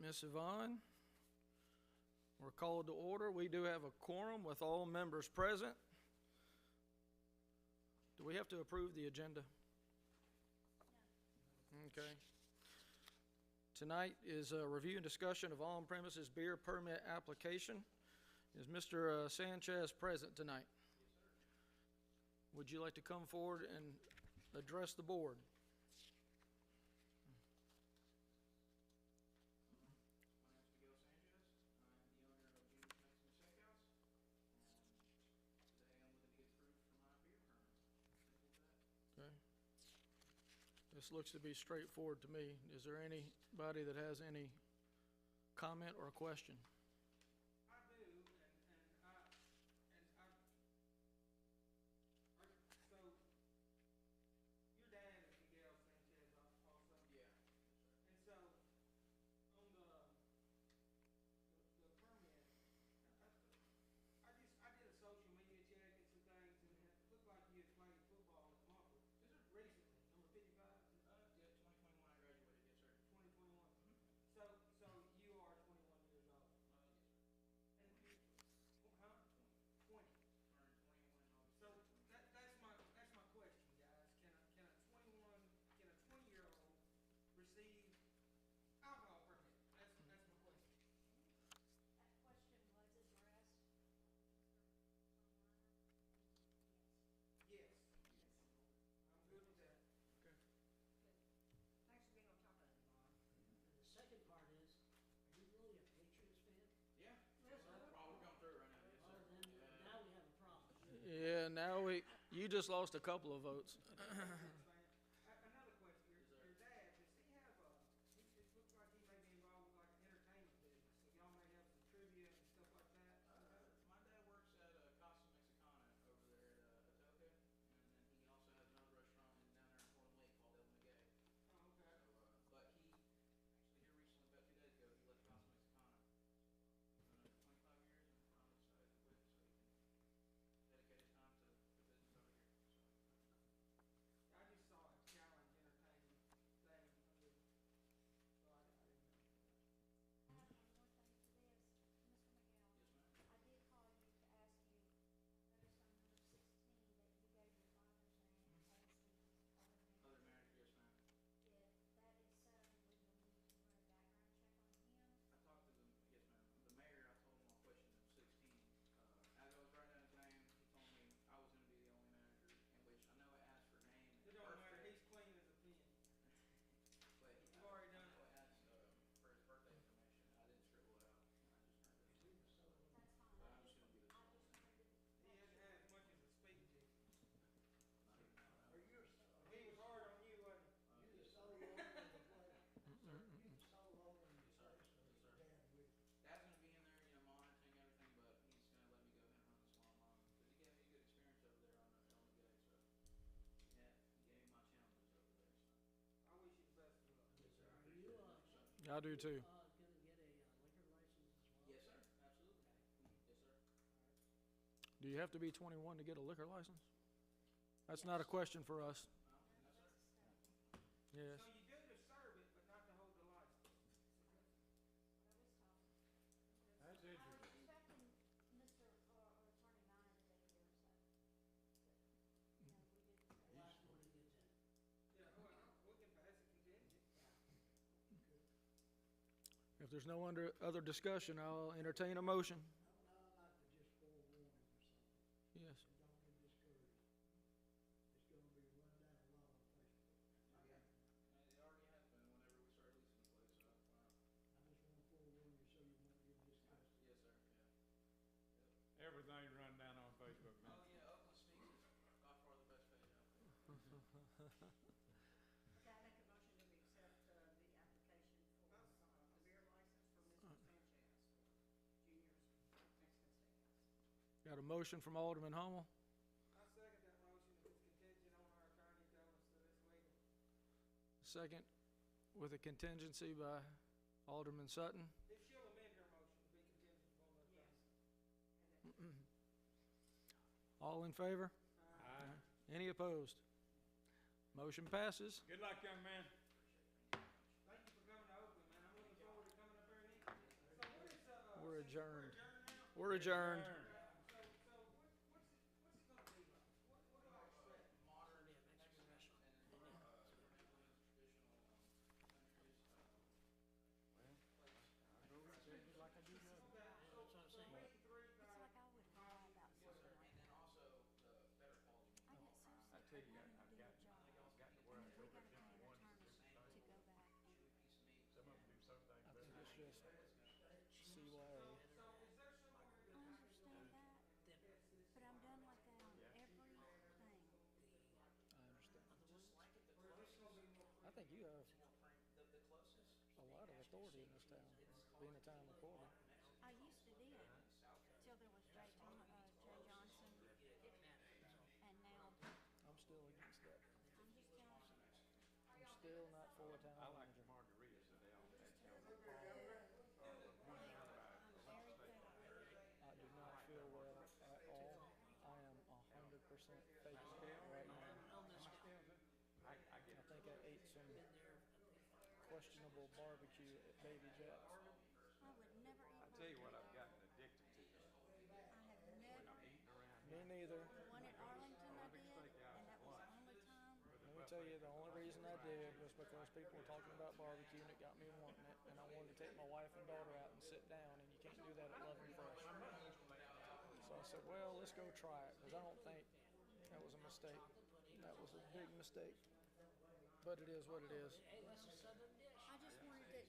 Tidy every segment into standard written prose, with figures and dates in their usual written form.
Ms. Yvonne. We're called to order. We do have a quorum with all members present. Do we have to approve the agenda? No. Okay. Tonight is a review and discussion of on-premises beer permit application. Is Mr. Sanchez present tonight? Yes, sir. Would you like to come forward and address the board? Okay. This looks to be straightforward to me. Is there anybody that has any comment or question? I do, so your dad is Miguel Sanchez also? Yeah. And so on the permit, I did a social media check and some things, and it looked like you had played football at Mumford. Is it recently? Number 55? Yeah, 2021 I graduated, yes, sir. 2021. So you are 21 years old? Yes, sir. And you, huh? 20. Turned 21. So that's my question, guys. Can a 20-year-old receive alcohol permit? That's my question. That question was addressed. Yes. I'm good with that. Okay. Thanks for being on top of it, Bob. And the second part is, are you really a Patriots fan? Yeah. Yes, sir. We're going through it right now. Yes, Oh, sir. then now we have a problem. Yeah, now you just lost a couple of votes. Another question. Your dad, does he have it looks like he may be involved with like an entertainment business. So y'all may have some trivia and stuff like that. My dad works at Casa Mexicana over there at Atoka, and then he also has another restaurant down there in Fort Lake called El Miguel. Oh, okay. So, but he actually here recently, about 2 days ago, he left Casa Mexicana. Been there for 25 years, and finally decided to quit so he can dedicate his time to the business over here. So. I just saw a challenge entertainment thing. So I didn't know. I have one more thing to this, Mr. Miguel. Yes, ma'am. I did call you to ask you, notice on number 16 that you gave your father's name as the Other manager, yes, ma'am. If that is so, we will need to run a background check on him. I talked to yes, ma'am. The mayor, I told him on question number 16. As I was writing down his name, he told me I was going to be the only manager, in which I know it asked for name. It don't matter. He's clean as a pin. But You've already done it. I asked for his birthday information. I didn't scribble it out. And I just turned it in. That's fine. But I'm just going to be the I just printed He hasn't had as much as a speed ticket. not even now. Are you He was hard on you, wasn't the sole owner of the place? You the sole owner of the Yes, sir. place, or Yes, is sir. Dad with you? Dad's going to be in there, monitoring everything, but he's going to let me go ahead and run the salon line. Because he gave me a good experience over there on the day, so yeah, he gave me my challenges over there. So. I wish you the best of luck. Yes, sir. Are you, I do too. gonna get a liquor license as well? Yes, sir. Absolutely. Yes, sir. Do you have to be 21 to get a liquor license? That's not a question for us. No, sir. Yes. So you do to serve it, but not to hold the license. what I was told. That's I was interesting. expecting Mr. Attorney Nine to be here, so. But, we didn't say that. Last one he gets in. Yeah, well, we can pass it contingent. If there's no other discussion, I'll entertain a motion. I'd like to just forewarn him or something. Yes. So don't get discouraged. It's gonna be run down a lot on Facebook. Okay. And it already has been whenever we started leasing the place, so I just wanna forewarn you so you won't get disgusted. yes, sir. Yeah. Yep. Everything's run down on Facebook now. Oh yeah, Oakland Speaks is by far the best page out there. Okay, I make a motion that we accept the application for the beer license for Mr. Sanchez, Junior's Mexican Steakhouse. Got a motion from Alderman Hummel, I second that motion if it's contingent on our attorney telling us that it's legal. second with a contingency by Alderman Sutton. If she'll amend her motion to be contingent upon the attorney. Yes. And then All in favor? Aye. Any opposed? Motion passes. Good luck, young man. Thank you for coming to Oakland, man. I'm looking forward to coming up there and We're adjourned. Adjourned now? We're adjourned. So what's it gonna be like? What do I expect? Modern, excellent, and incredibly traditional, countries, plates. I go with it like I do the other. So meat and three It's like I would lie about something like And then that. also the better quality meat. I get so I sick tell of you, wanting to I've do a gotten job, to where and I then go we back gotta down pay to an one attorney for different to things. go back and. Piece of meat. Some of them do some things I better think than it's others. just CYA. So is there somewhere in I the understand that, but I'm done like that on Yeah. everything. I understand. Just like it, the closest, I think you have the closest. a lot of authority in this town, being a town reporter. I used to did, till there was Jay Johnson, and now, I'm still against that. I'm just telling you, I'm still not for a town I like manager. margaritas that they all had. I'm very fed up. I do not feel well at all. I am 100% faking it right now. I get I think I ate some questionable barbecue at Baby Jack's. I would never eat. I tell you what I've gotten addicted to I have when never. I'm eating around Me here. neither. The one at Arlington I did, and that was the only time. Let me tell you, the only reason I did was because people were talking about barbecue and it got me wanting it. And I wanted to take my wife and daughter out and sit down, and you can't do that at Love and Fresh. So I said, well, let's go try it, because I don't think that was a mistake. That was a big mistake. But it is what it is. I just wanted to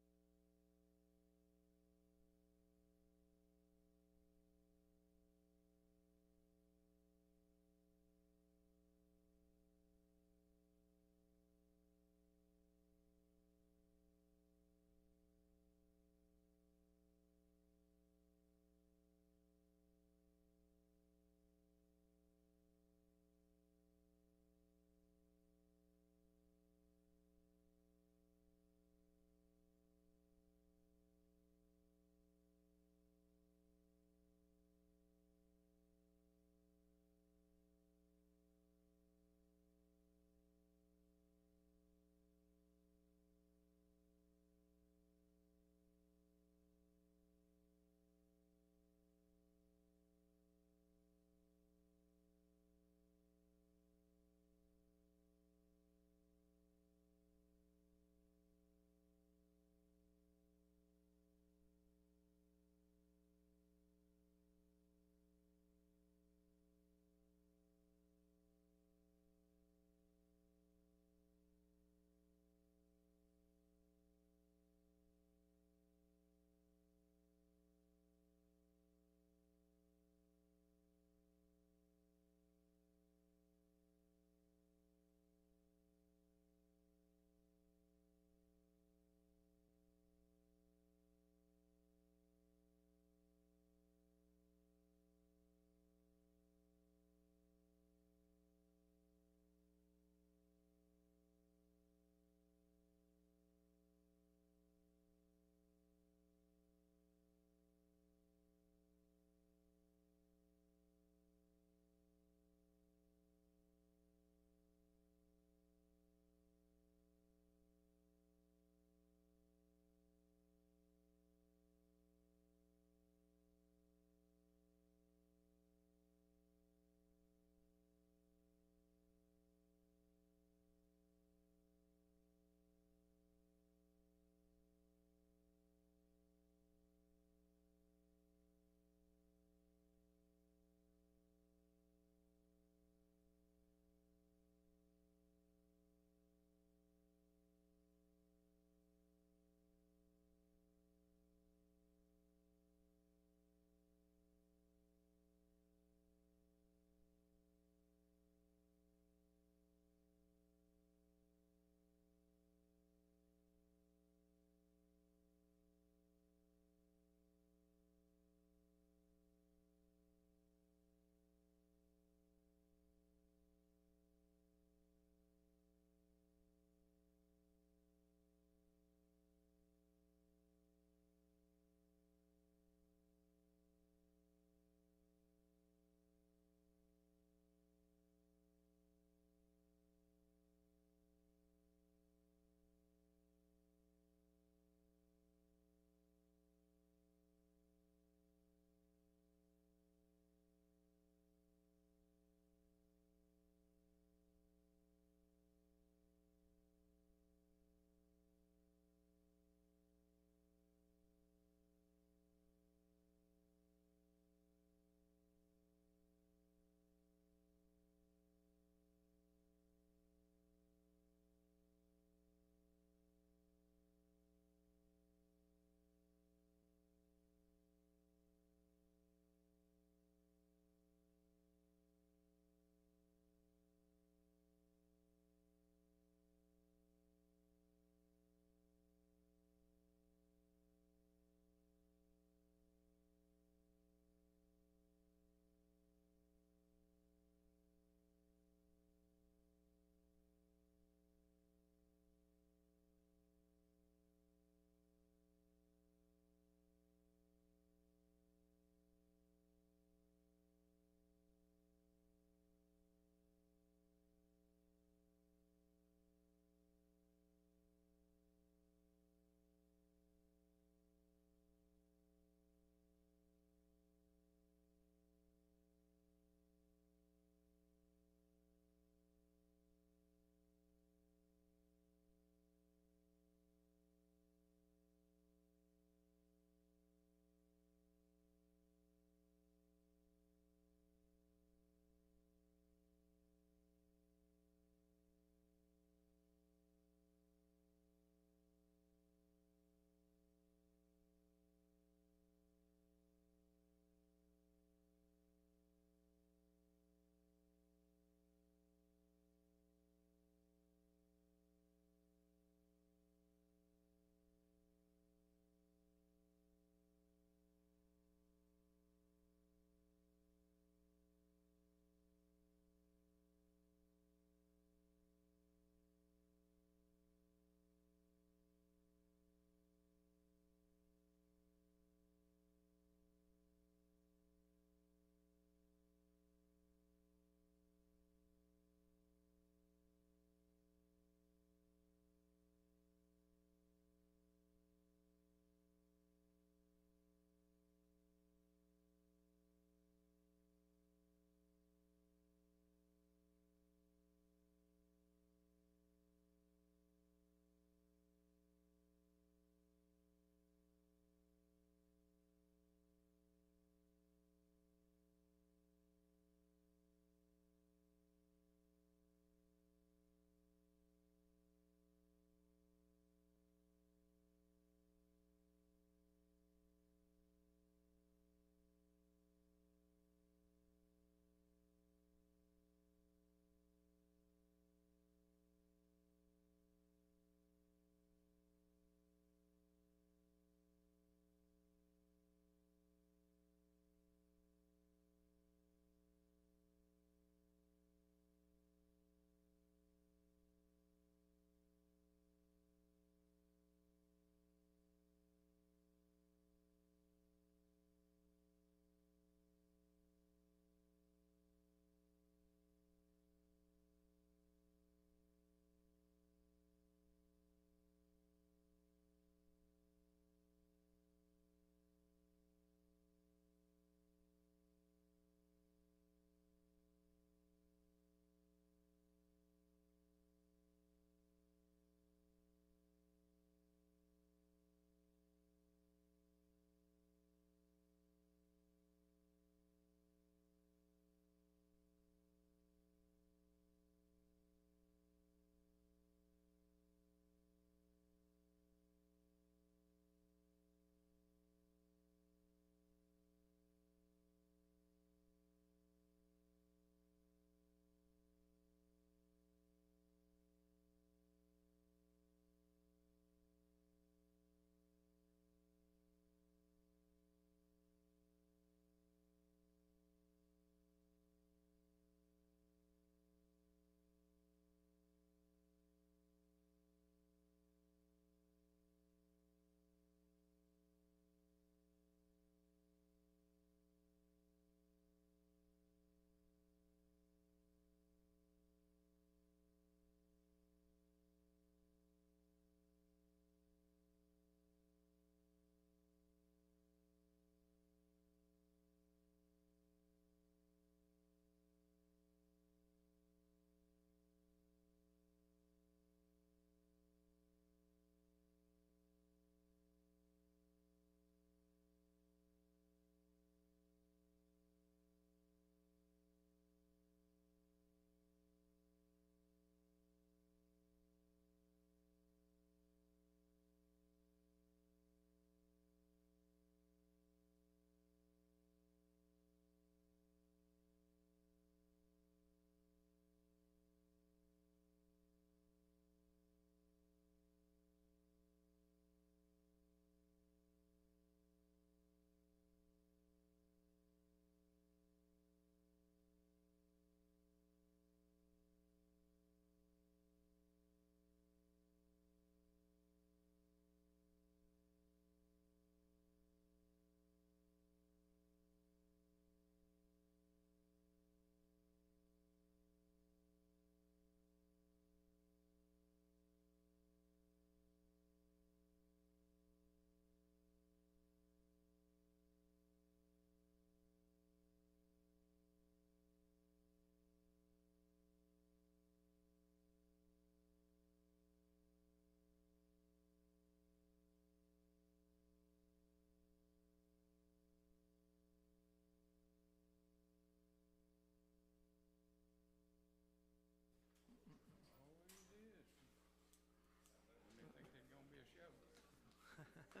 Oh,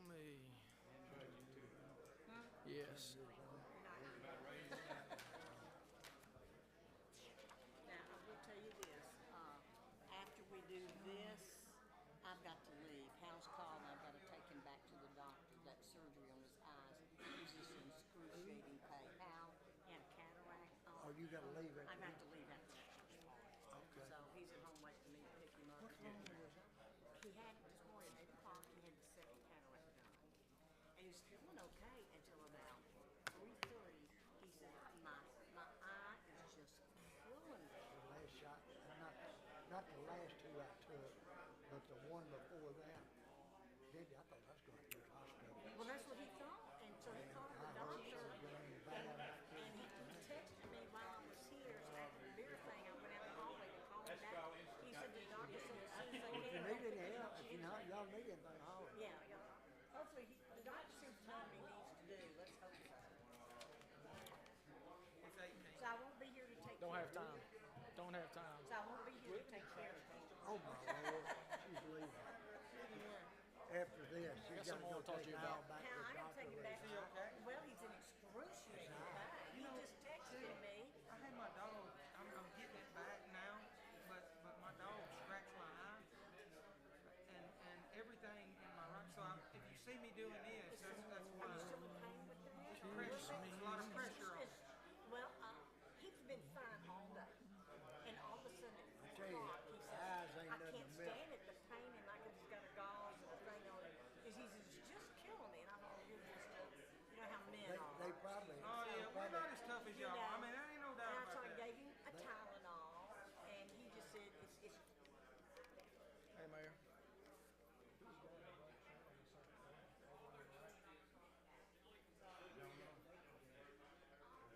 me. Yes. Now, I will tell you this, after we do this, I've got to leave. Hal's called, and I've got to take him back to the doctor. That surgery on his eyes is just in excruciating pain. Hal had cataract on. Oh, you gotta leave it. I got to leave after that church party. Okay. So he's at home waiting for me to pick him up. What's wrong with his He had it this morning at 8 o'clock. He had the second cataract done. And he was feeling okay until about 3:30. He said, my eye is just killing me. the last shot? Not the last two I took, but the one before that. Did I thought I was going to the hospital. Well, that's what he thought, and so he called the I hope doctor, so, going bad. and he texted me while I was here, so after the beer thing, I went out the hallway to call him back. He said the doctor said as soon as they If you can. need any help, if you know y'all need anything, holler. Yeah, yeah. Hopefully, the doctor seems to know what he needs to do, let's hope so. It's 18. So I won't be here to take Don't care have of time. Don't have time. So I won't be here to take care of him. Oh my Lord, she's leaving. After this, she's Guess got I'm to go gonna talk to take you Al about- back Now, to the I gotta doctor. take him back. Is he okay? Well, he's in excruciating pain. He just texted me. I had my dog. I'm getting it back now, but my dog scratched my eye, and everything in my right. So if you see me doing this, that's why. Are you still in pain with that? Pressure. It's a lot of pressure on. Well, he's been fine all day, and all of a sudden at 4 tell you, o'clock he says, eyes ain't "I nothing can't to mess stand it. The pain, and like he's got a gauze and a thing on it. He says it's just killing me." And I'm all, "You're just you know how men are." They probably. Oh yeah, we're not as tough as You y'all. know. I mean, there ain't no And doubt so about I that. gave him a Tylenol, and he just said it's Hey, Mayor.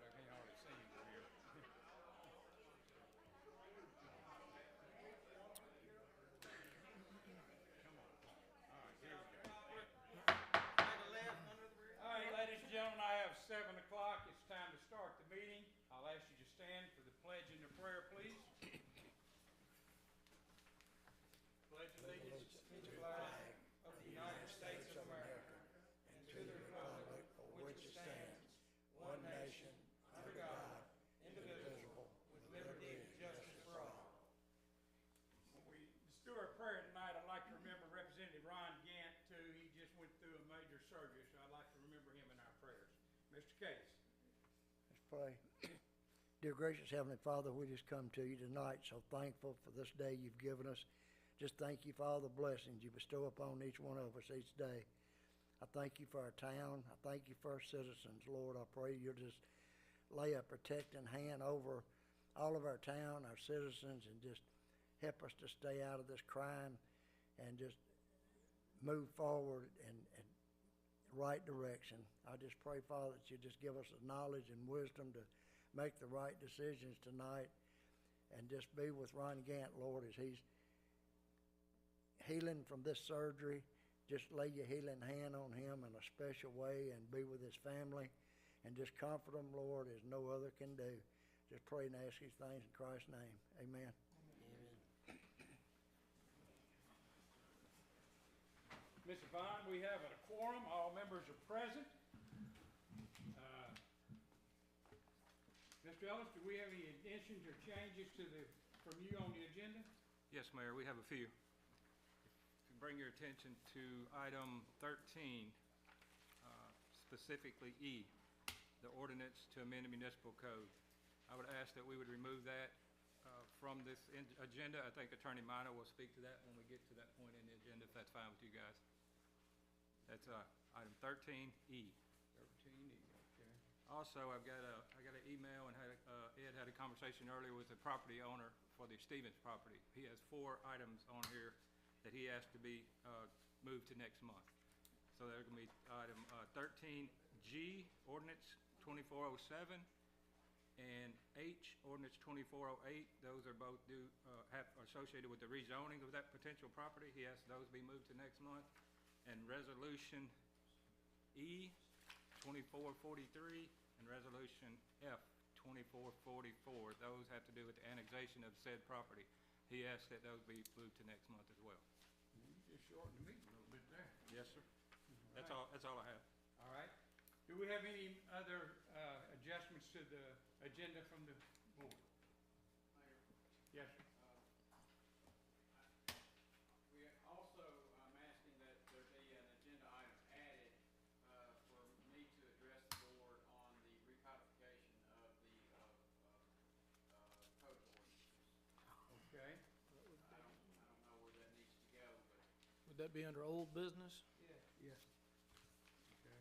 I can't hardly see you from here. Come on. All right, here we go. Make a left under the bridge. All right, ladies and gentlemen, I have 7 o'clock. It's time to start the meeting. I'll ask you to stand for the pledge and the prayer, please. Pledge allegiance To the flag of the United States of America and to the republic for which it stands, one nation, under God, indivisible, with liberty and justice for all. When we do our prayer tonight, I'd like to remember Representative Ron Gant, too. He just went through a major surgery, so I'd like to remember him in our prayers. Mr. Case. Let's pray. Dear gracious Heavenly Father, we just come to you tonight so thankful for this day you've given us. Just thank you for all the blessings you bestow upon each one of us each day. I thank you for our town. I thank you for our citizens, Lord. I pray you'll just lay a protecting hand over all of our town, our citizens, and just help us to stay out of this crime and just move forward in right direction. I just pray, Father, that you just give us the knowledge and wisdom to make the right decisions tonight, and just be with Ron Gant, Lord, as he's healing from this surgery. Just lay your healing hand on him in a special way and be with his family and just comfort him, Lord, as no other can do. Just pray and ask these things in Christ's name. Amen. Mr. Vaughn, we have a quorum. All members are present. Mr. Ellis, do we have any additions or changes from you on the agenda? Yes, Mayor, we have a few. If you bring your attention to item 13, specifically E, the ordinance to amend the municipal code. I would ask that we would remove that from this agenda. I think Attorney Minor will speak to that when we get to that point in the agenda, if that's fine with you guys. That's item 13E. 13E, okay. Also, I got an email, and Ed had a conversation earlier with the property owner for the Stevens property. He has 4 items on here that he asked to be moved to next month. So they're going to be item 13G, ordinance 2407, and H, ordinance 2408. Those are both associated with the rezoning of that potential property. He asked those be moved to next month. And resolution E, 2443, and resolution F, 2444. Those have to do with the annexation of said property. He asked that those be moved to next month as well. shorten the meeting a little bit there. Yes, sir. That's Right. all I have. All right. Do we have any other adjustments to the agenda from the board? Mayor, Yes, sir. we also, I'm asking that there be an agenda item added for me to address the board on the recodification of the code of ordinances. Okay. I don't know where that needs to go, but Would that be under old business? Yes. Okay.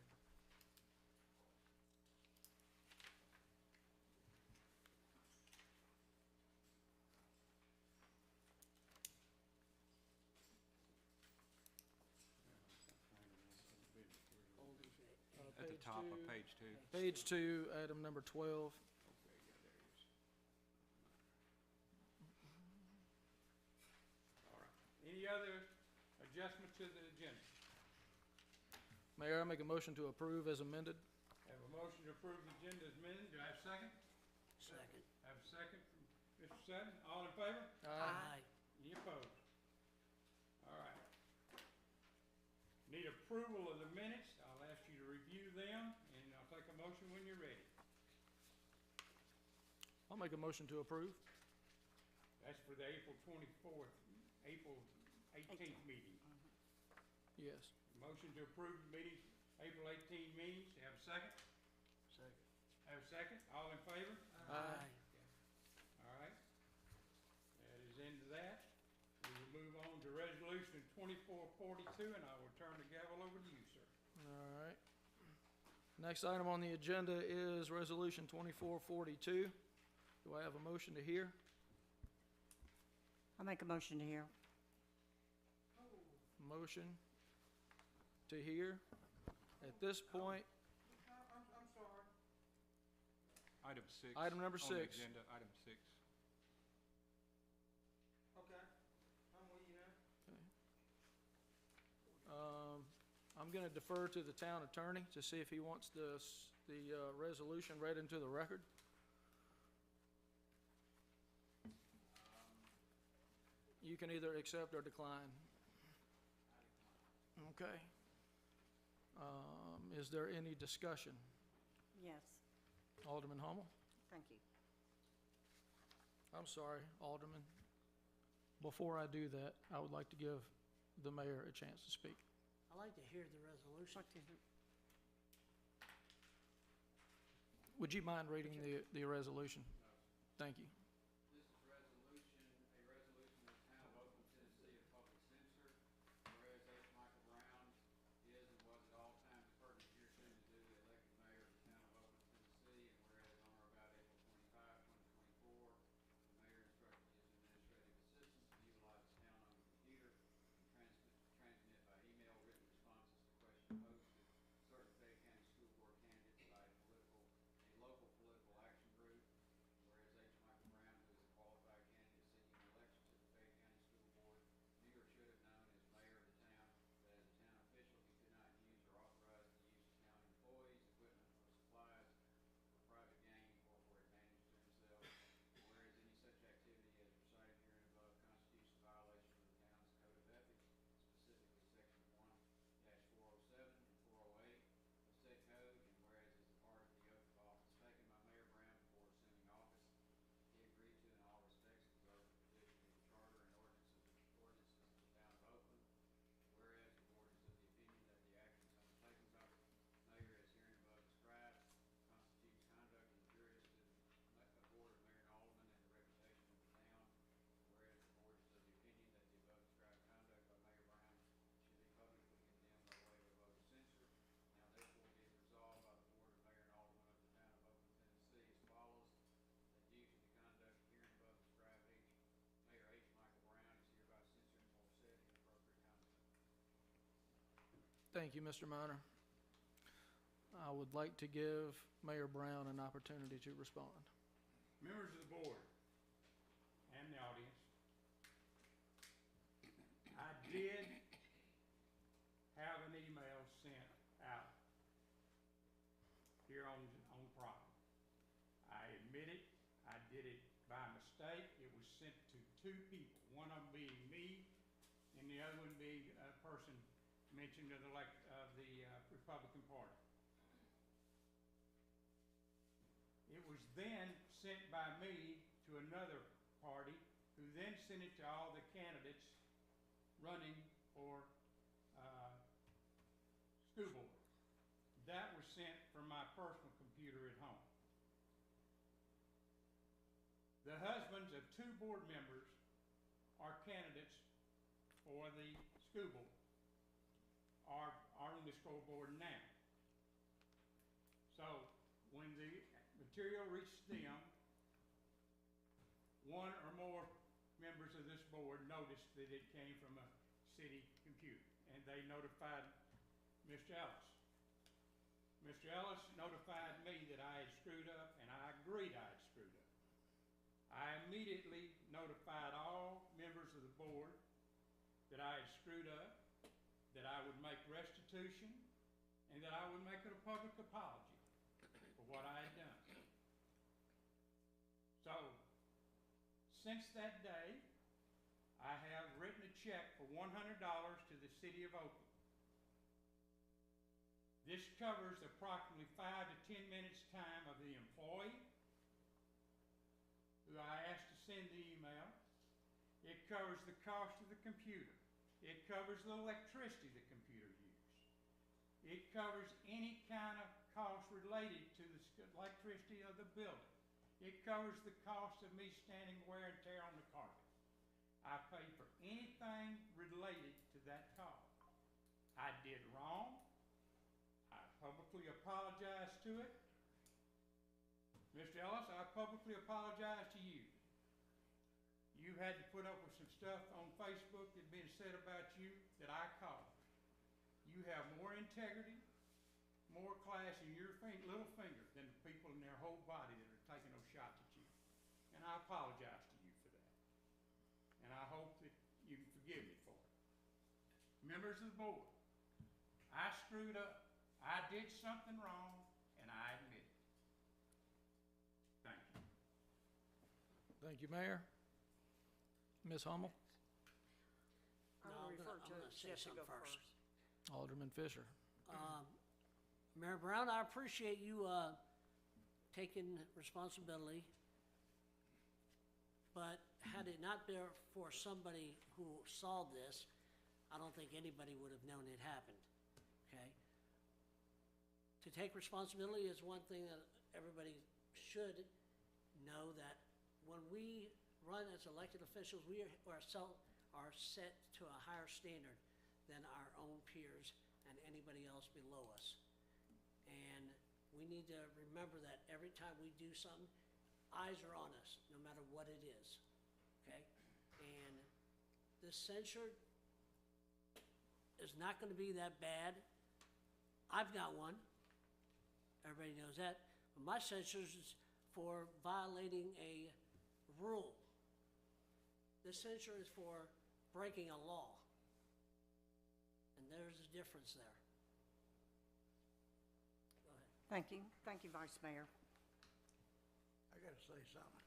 At the top of page 2. Page 2, item number 12. Okay, yeah, there it is. All right. Any other adjustments to the agenda? Mayor, I make a motion to approve as amended. Have a motion to approve the agenda as amended. Do I have a second? Second. Have a second from Mr. Sutton. All in favor? Aye. Any opposed? All right. Need approval of the minutes. I'll ask you to review them, and I'll take a motion when you're ready. I'll make a motion to approve. That's for the April 24th, April 18th meeting. Yes. Motion to approve the meetings, April 18 meetings. Have a second? Second. Have a second? All in favor? Aye. All right. That is into that. We will move on to resolution 2442, and I will turn the gavel over to you, sir. All right. Next item on the agenda is Resolution 2442. Do I have a motion to hear? I'll make a motion to hear. Motion to hear. At this point, I'm sorry. Item 6. Item number On the 6. agenda, item 6. Okay, I'm with you now. I'm going to defer to the town attorney to see if he wants the resolution read into the record. You can either accept or decline. Okay. Is there any discussion? Yes, Alderman Hummel? thank you. I'm sorry, Alderman. Before I do that, I would like to give the mayor a chance to speak. I'd like to hear the resolution. What is it? Would you mind reading the resolution? Thank you. this is resolution, a resolution of the town of Oakland, Tennessee, of public censure, whereas H. Michael Brown is and was at all times pertinent hereto to do the elected mayor of the town of Oakland, Tennessee, and whereas on or about April 25, 2024, the mayor instructed his administrative assistants to utilize the town-owned computer and transmit by email written responses to questions posted to certain Fayette County School Board candidates by a local political action group. Whereas H. Michael Brown, who is a qualified candidate seeking election to the Fayette County School Board, knew or should have known as mayor of the town that as a town official he could not use or authorize the use of town employees, equipment, or supplies for private gain or for advantage to himself. Whereas any such activity as recited herein above constitutes a violation of the town's code of ethics, specifically section 1-407 and 408 of said code, and whereas as a part of the oath of office taken by Mayor Brown before assuming office, he agreed to in all respects observe the provisions of the charter and ordinances of the town of Oakland. Whereas the board is of the opinion that the actions undertaken by the mayor as herein above described constitutes conduct injurious to the board of mayor and aldermen and the reputation of the town. Whereas the board is of the opinion that the above described conduct by Mayor Brown should be publicly condemned by way of a vote of censure. Now therefore be it resolved by the board of mayor and aldermen of the town of Oakland, Tennessee as follows, that due to the conduct herein above described, Mayor H. Michael Brown is hereby censured for said inappropriate conduct. Thank you, Mr. Minor. I would like to give Mayor Brown an opportunity to respond. Members of the board and the audience, I did have an email sent out here on property. I admit it, I did it by mistake. It was sent to two people, one of them being me and the other one being person mentioned of the Republican Party. It was then sent by me to another party, who then sent it to all the candidates running for school board. That was sent from my personal computer at home. The husbands of 2 board members are candidates for the school board, are on the school board now. So when the material reached them, one or more members of this board noticed that it came from a city computer, and they notified Mr. Ellis. Mr. Ellis notified me that I had screwed up, and I agreed I had screwed up. I immediately notified all members of the board that I had screwed up, that I would make restitution, and that I would make it a public apology for what I had done. So, since that day, I have written a check for $100 to the city of Oakland. This covers approximately 5 to 10 minutes' time of the employee who I asked to send the email. It covers the cost of the computer. It covers the electricity the computer used. It covers any kind of cost related to the electricity of the building. It covers the cost of me standing wear and tear on the carpet. I pay for anything related to that cost. I did wrong. I publicly apologize to it. Mr. Ellis, I publicly apologize to you. You had to put up with some stuff on Facebook that had been said about you that I caused. You have more integrity, more class in your little finger than the people in their whole body that are taking those shots at you. And I apologize to you for that. And I hope that you can forgive me for it. Members of the board, I screwed up. I did something wrong, and I admit it. Thank you. Thank you, Mayor. Ms. Hummel? No, I'm gonna I'm refer gonna to say Jeff to go something first. first. Alderman Fisher. Mayor Brown, I appreciate you taking responsibility, but had it not been for somebody who saw this, I don't think anybody would have known it happened, okay? To take responsibility is one thing that everybody should know, that when we run as elected officials, we are set to a higher standard than our own peers and anybody else below us. And we need to remember that every time we do something, eyes are on us, no matter what it is, okay? And this censure is not gonna be that bad. I've got one, everybody knows that, but my censure is for violating a rule. This censure is for breaking a law. And there's a difference there. Go ahead. Thank you, Vice Mayor. I gotta say something.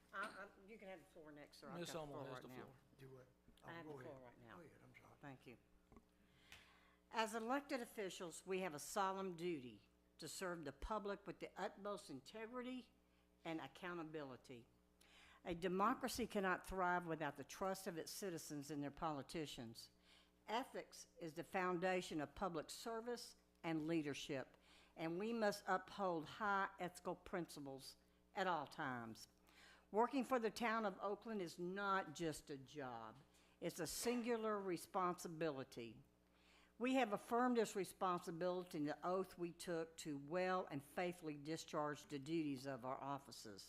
You can have the floor next, sir. I've Ms. got Hummel has right the now. floor. Do what? I have Go the ahead. floor right now. Go ahead, I'm sorry. Thank you. As elected officials, we have a solemn duty to serve the public with the utmost integrity and accountability. A democracy cannot thrive without the trust of its citizens in their politicians. Ethics is the foundation of public service and leadership, and we must uphold high ethical principles at all times. Working for the town of Oakland is not just a job. It's a singular responsibility. We have affirmed this responsibility in the oath we took to well and faithfully discharge the duties of our offices.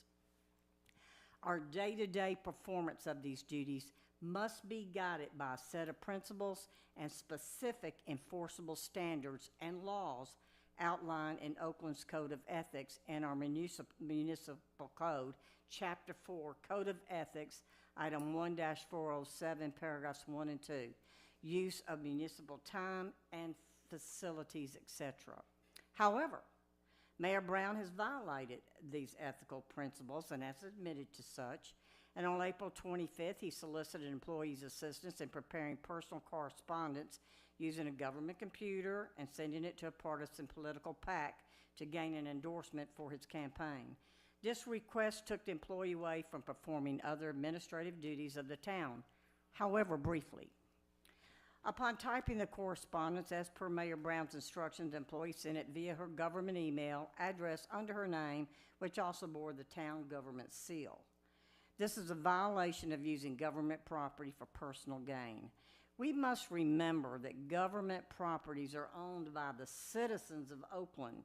Our day-to-day performance of these duties must be guided by a set of principles and specific enforceable standards and laws outlined in Oakland's Code of Ethics and our municipal code, Chapter 4, Code of Ethics, Item 1-407, Paragraphs 1 and 2, use of municipal time and facilities, etc. However, Mayor Brown has violated these ethical principles and has admitted to such. And on April 25th, he solicited employees' assistance in preparing personal correspondence using a government computer and sending it to a partisan political PAC to gain an endorsement for his campaign. This request took the employee away from performing other administrative duties of the town, however briefly. Upon typing the correspondence as per Mayor Brown's instructions, the employee sent it via her government email address under her name, which also bore the town government seal. This is a violation of using government property for personal gain. We must remember that government properties are owned by the citizens of Oakland,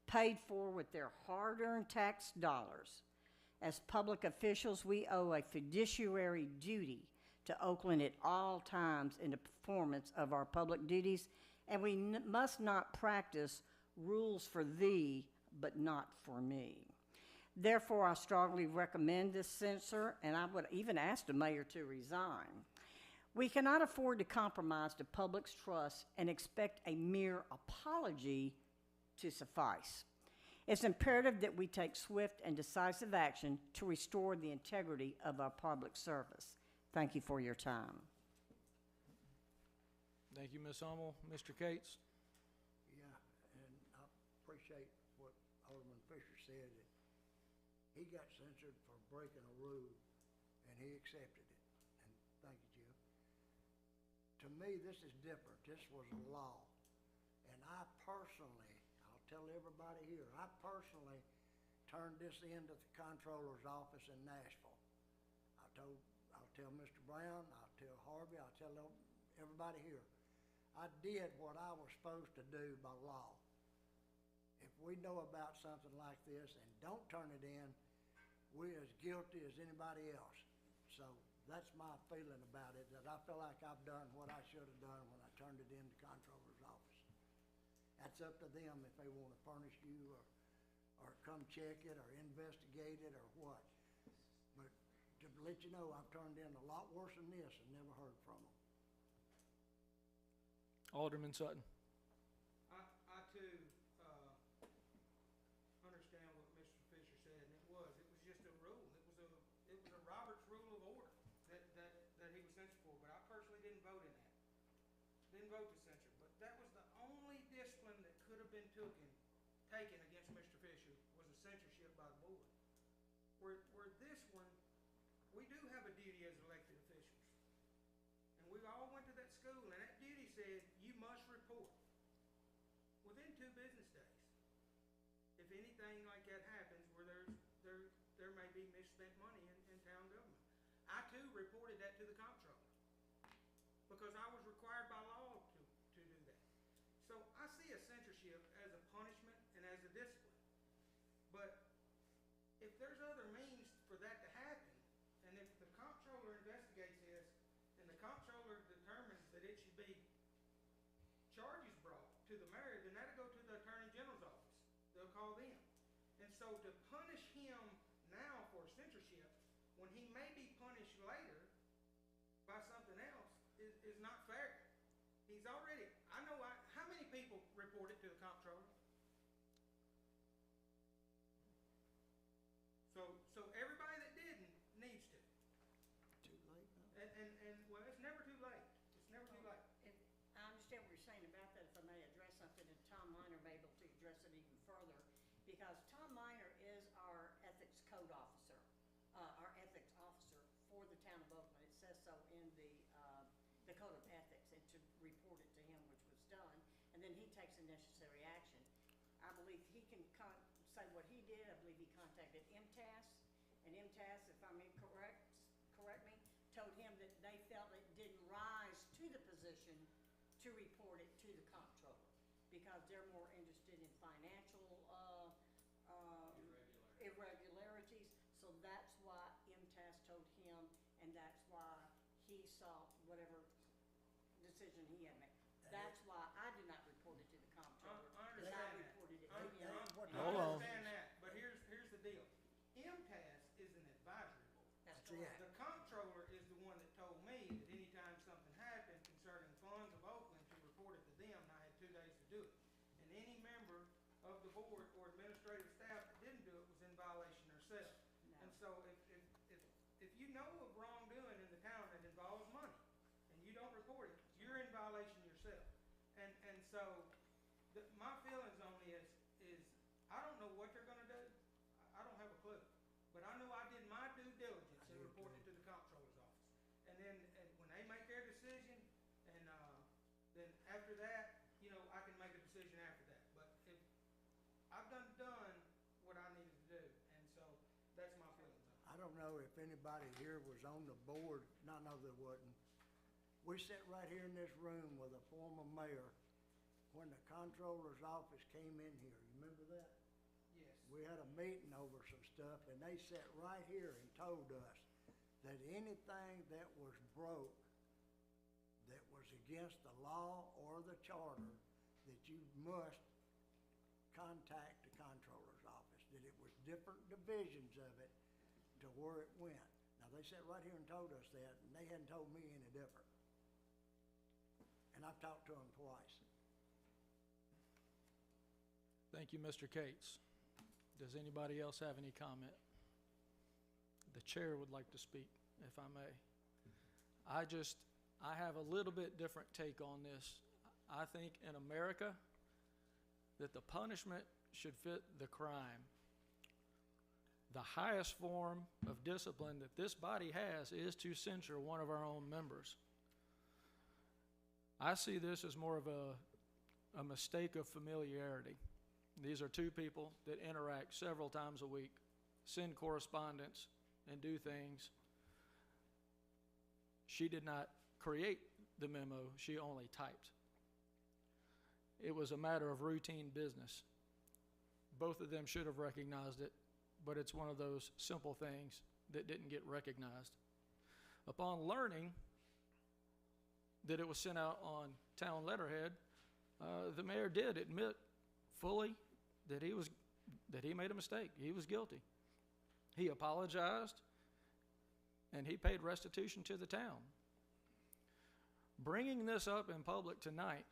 paid for with their hard-earned tax dollars. As public officials, we owe a fiduciary duty to Oakland at all times in the performance of our public duties, and we must not practice rules for thee, but not for me. Therefore, I strongly recommend this censure, and I would even ask the mayor to resign. We cannot afford to compromise the public's trust and expect a mere apology to suffice. It's imperative that we take swift and decisive action to restore the integrity of our public service. Thank you for your time. Thank you, Ms. Hummel. Mr. Cates? Yeah, and I appreciate what Alderman Fisher said, that he got censored for breaking a rule, and he accepted it. And thank you, Jim. To me, this is different. This was a law. And I personally, I'll tell everybody here, I personally turned this into the comptroller's office in Nashville. I'll tell Mr. Brown, I'll tell Harvey, I'll tell everybody here. I did what I was supposed to do by law. If we know about something like this and don't turn it in, we're as guilty as anybody else. So that's my feeling about it, that I feel like I've done what I should have done when I turned it in the comptroller's office. That's up to them if they want to furnish you or come check it or investigate it or what. But to let you know, I've turned in a lot worse than this and never heard from them. Alderman Sutton? I too, understand what Mr. Fisher said, and it was just a rule. It was a Robert's Rule of Order that he was censured for, but I personally didn't vote in that. Didn't vote to censure, but that was the only discipline that could have been taken against Mr. Fisher was a censorship by the board. Where this one, we do have a duty as elected officials. And we all went to that school, and that duty said you must report within 2 business days. If anything like that happens where there may be misspent money in town government. I too reported that to the comptroller because I was required by law to do that. So I see a censorship as a punishment and as a discipline. But if there's other means for that to happen, and if the comptroller investigates this, and the comptroller determines that it should be charges brought to the mayor, then that'll go to the Attorney General's office. They'll call them. And so to punish him now for censorship, when he may be punished later by something else, is not fair. He's already, how many people reported to the comptroller? So everybody that didn't needs to. Too late now? And well, it's never too late. It's never too late. And I understand what you're saying about that, if I may address something, and Tom Minor may be able to address it even further, because Tom Minor is our ethics code officer, our ethics officer for the town of Oakland. It says so in the code of ethics, and to report it to him, which was done, and then he takes the necessary action. I believe he can say what he did. I believe he contacted MTAS, and MTAS, if I'm incorrect, correct me, told him that they felt it didn't rise to the position to report it to the comptroller because they're more interested in financial irregularities. So that's why MTAS told him, and that's why he saw whatever decision he had made. That's why I did not report it to the comptroller, I because I understand that. reported it to I him. Hold on. understand that, but here's the deal. MTAS is an advisory board. That's Yeah. correct. The comptroller is the one that told me that anytime something happened concerning funds of Oakland to report it to them, and I had 2 days to do it. And any member of the board or administrative staff that didn't do it was in violation themselves. No. And so if you know of wrongdoing in the town that involves money and you don't report it, you're in violation yourself. don't know if anybody here was on the board, no, there wasn't. We sat right here in this room with a former mayor when the comptroller's office came in here. You remember that? Yes. We had a meeting over some stuff, and they sat right here and told us that anything that was broke, that was against the law or the charter, that you must contact the comptroller's office, that it was different divisions of it to where it went. Now, they sat right here and told us that, and they hadn't told me any different. And I've talked to them twice. Thank you, Mr. Cates. Does anybody else have any comment? The chair would like to speak, if I may. I have a little bit different take on this. I think in America that the punishment should fit the crime. The highest form of discipline that this body has is to censure one of our own members. I see this as more of a mistake of familiarity. These are two people that interact several times a week, send correspondence, and do things. She did not create the memo, she only typed. It was a matter of routine business. Both of them should have recognized it, but it's one of those simple things that didn't get recognized. Upon learning that it was sent out on town letterhead, the mayor did admit fully that he made a mistake. He was guilty. He apologized, and he paid restitution to the town. Bringing this up in public tonight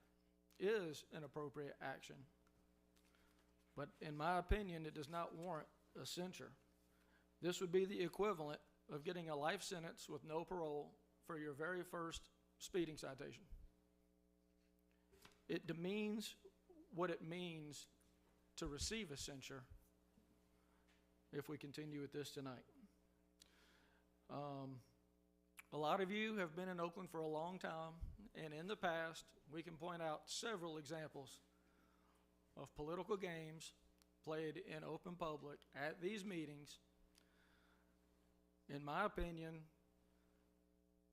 is an appropriate action, but in my opinion, it does not warrant a censure. This would be the equivalent of getting a life sentence with no parole for your very first speeding citation. It demeans what it means to receive a censure if we continue with this tonight. A lot of you have been in Oakland for a long time, and in the past, we can point out several examples of political games played in open public at these meetings. In my opinion,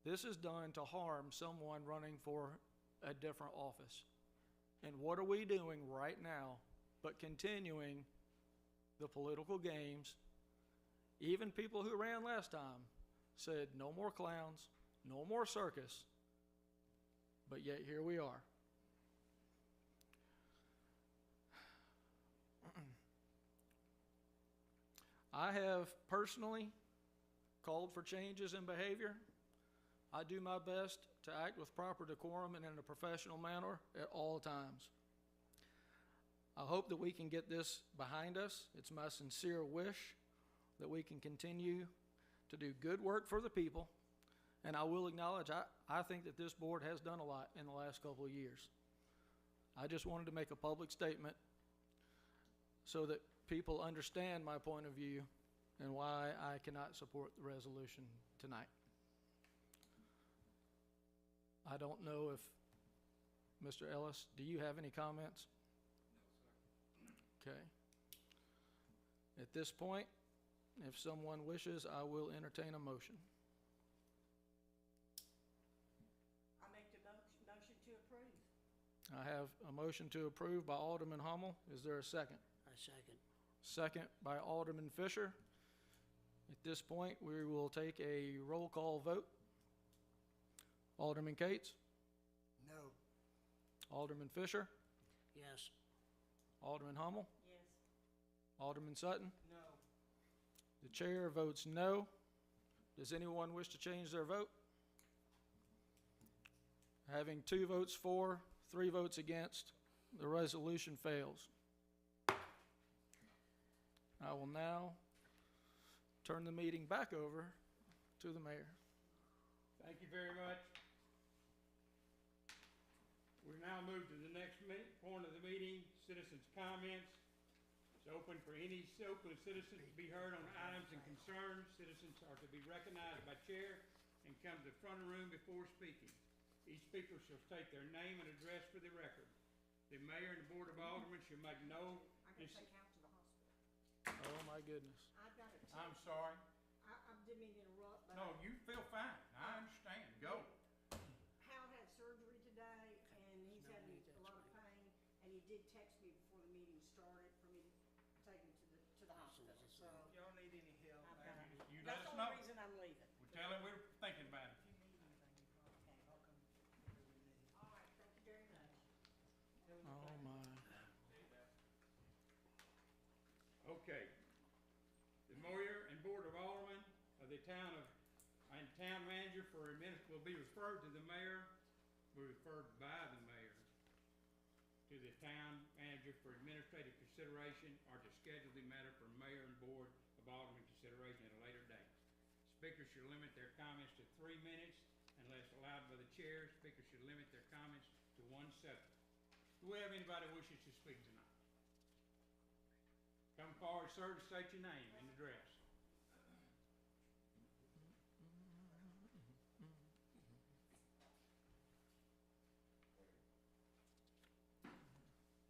this is done to harm someone running for a different office. And what are we doing right now but continuing the political games? Even people who ran last time said no more clowns, no more circus, but yet here we are. I have personally called for changes in behavior. I do my best to act with proper decorum and in a professional manner at all times. I hope that we can get this behind us. It's my sincere wish that we can continue to do good work for the people. And I will acknowledge, I think that this board has done a lot in the last couple of years. I just wanted to make a public statement so that people understand my point of view and why I cannot support the resolution tonight. I don't know if, Mr. Ellis, do you have any comments? No, sir. Okay. At this point, if someone wishes, I will entertain a motion. I make the motion to approve. I have a motion to approve by Alderman Hummel. Is there a second? I second. Second by Alderman Fisher. At this point, we will take a roll call vote. Alderman Cates? No. Alderman Fisher? Yes. Alderman Hummel? Yes. Alderman Sutton? No. The chair votes no. Does anyone wish to change their vote? Having 2 votes for, 3 votes against, the resolution fails. I will now turn the meeting back over to the mayor. Thank you very much. We now move to the next point of the meeting, citizens' comments. It's open for any Oakland citizens to be heard on items and concerns. Citizens are to be recognized by chair and come to the front of the room before speaking. Each speaker shall state their name and address for the record. The mayor and the board of aldermen shall make no... I gotta take out to the hospital. Oh, my goodness. I've got a I'm sorry. I'm didn't mean to interrupt, but No, you feel fine. I understand. Go. Hal had surgery today, and he's having a lot of pain, and he did text me before the meeting started for me to take him to the hospital, so. If y'all need any help, I've maybe got- just You let That's us the know. only reason I'm leaving. We tell him we're thinking about it. if you need anything, you call. I'll come whenever you need. All right, thank you very much. Tell him Oh, to thank you. my. Okay. The mayor and board of aldermen of the town of, and town manager will be referred to the mayor, will be referred by the mayor to the town manager for administrative consideration or to schedule the matter for mayor and board of aldermen consideration at a later date. Speakers should limit their comments to 3 minutes unless allowed by the chair. Speakers should limit their comments to 1 subject. Do we have anybody who wishes to speak tonight? Come forward, sir, to state your name and address.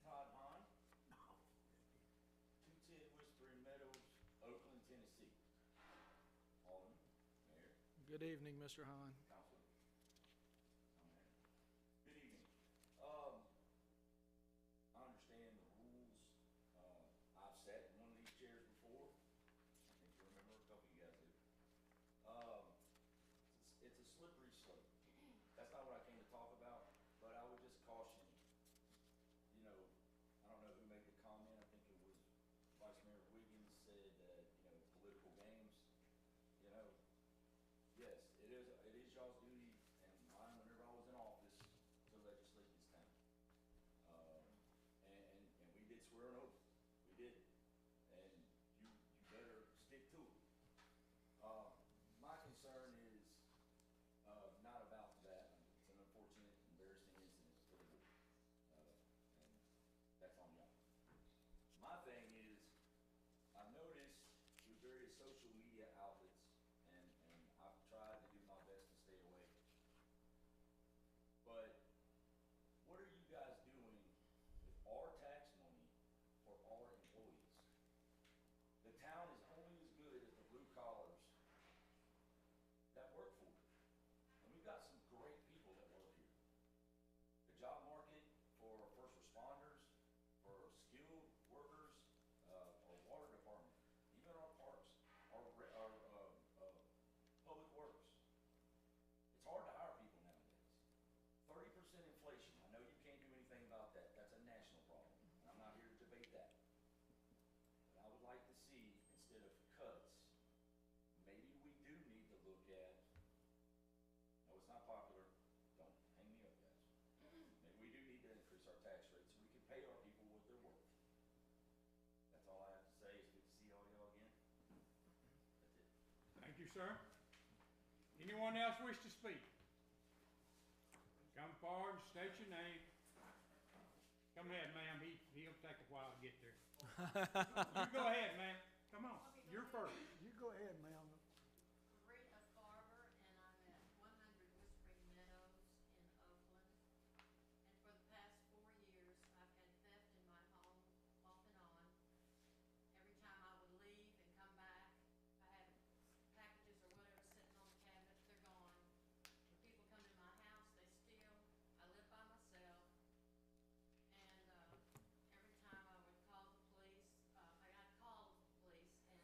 Todd Hahn. 210 Whispering Meadows, Oakland, Tennessee. Alderman, Mayor, Good evening, Mr. Hahn. Council. Good evening. I understand the rules. I've sat in one of these chairs before. I think you remember, a couple of you guys do. It's a slippery slope. That's not what I came to talk about, but I would just caution, you know, I don't know who made the comment. I think it was Vice Mayor Wiggins said that, you know, political games, you know, yes, it is y'all's duty and mine whenever I was in office to legislate this town. And we did swear an oath. We did. And you better stick to it. My concern is, not about that. It's an unfortunate, embarrassing incident for the board. And that's on y'all. My thing is, I've noticed through various social media outlets, and I've tried to do my best to stay away. But what are you guys doing with our tax money for our employees? The town is only as good as the blue collars that work for it. And we've got some great people that work here. The job market for first responders, for skilled workers, our water department, even our parks, our public works. It's hard to hire people nowadays. 30% inflation. I know you can't do anything about that. That's a national problem. And I'm not here to debate that. But I would like to see, instead of cuts, maybe we do need to look at, no, it's not popular, don't hang me up, guys. Maybe we do need to increase our tax rate so we can pay our people what they're worth. That's all I have to say. It's good to see all y'all again. That's it. Thank you, sir. Anyone else wish to speak? Come forward and state your name. Come ahead, ma'am. He'll take a while to get there. You go ahead, ma'am. Come on. You're first. You go ahead, ma'am. Rita Farber, and I'm at 100 Whispering Meadows in Oakland. And for the past 4 years, I've had theft in my home off and on. Every time I would leave and come back, I had packages or whatever sitting on the cabinet, they're gone. When people come to my house, they steal. I live by myself. And every time I would call the police, I got called the police, and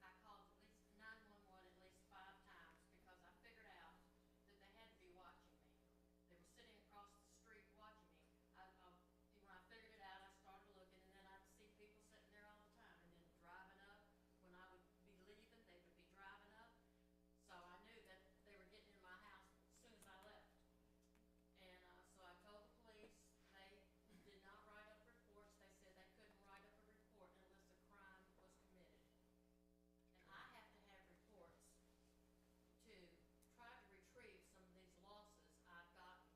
I called at least 911 at least 5 times because I figured out that they had to be watching me. They were sitting across the street watching me. When I figured it out, I started looking, and then I'd see people sitting there all the time, and then driving up. When I would be leaving, they would be driving up. So I knew that they were getting in my house as soon as I left. And so I told the police. They did not write up reports. They said they couldn't write up a report unless a crime was committed. And I have to have reports to try to retrieve some of these losses I've gotten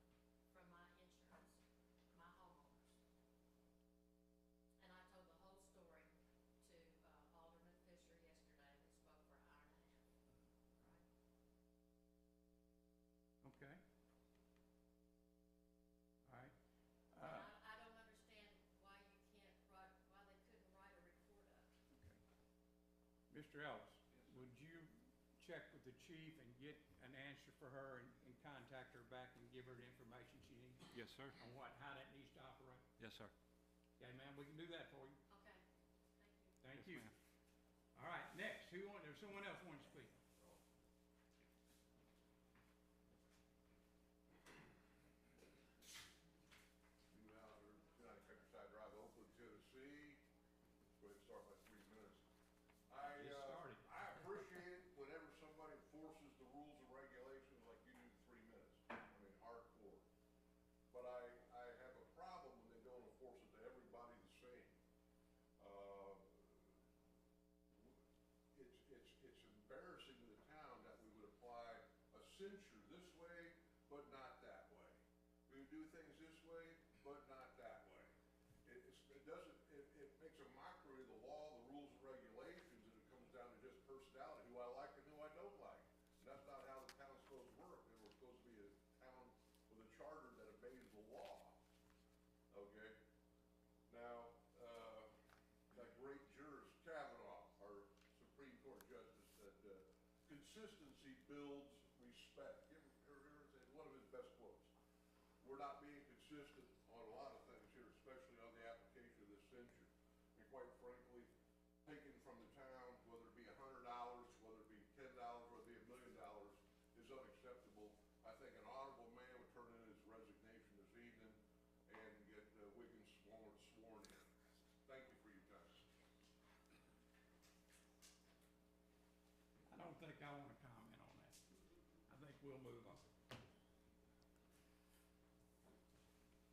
from my insurance, my homeowners. And I told the whole story to Alderman Fisher yesterday, who spoke for an hour and a half. Right? Okay. All right. And I don't understand why you can't write, why they couldn't write a report up. Mr. Ellis, would you check with the chief and get an answer for her and contact her back and give her the information she needs Yes, sir. on how that needs to operate. Yes, sir. Okay, ma'am, we can do that for you. Okay, thank Thank you. you. ma'am. All right, next, there's someone else wanting to speak. New Houser, 29 Countryside Drive, Oakland, Tennessee. Go ahead and start my 3 minutes. Get started. I appreciate whenever somebody enforces the rules and regulations like you do the 3 minutes. I mean, hardcore. But I have a problem when they don't enforce it to everybody the same. Uh, it's embarrassing to the town that we would apply a censure this way, but not that way. We would do things this way, but not that way. It makes a mockery of the law, the rules and regulations, and it comes down to just personality, who I like and who I don't like. And that's not how the town's supposed to work. And we're supposed to be a town with a charter that obeys the law. Okay? Now, that great jurist Kavanaugh, our Supreme Court justice, said, consistency builds respect. One of his best quotes. We're not being consistent on a lot of things here, especially on the application of this censure. And quite frankly, taken from the town, whether it be $100, whether it be $10, whether it be $1 million, is unacceptable. I think an honorable man would turn in his resignation this evening and get Wiggins sworn in. Thank you for your time. I don't think I want to comment on that. I think we'll move on.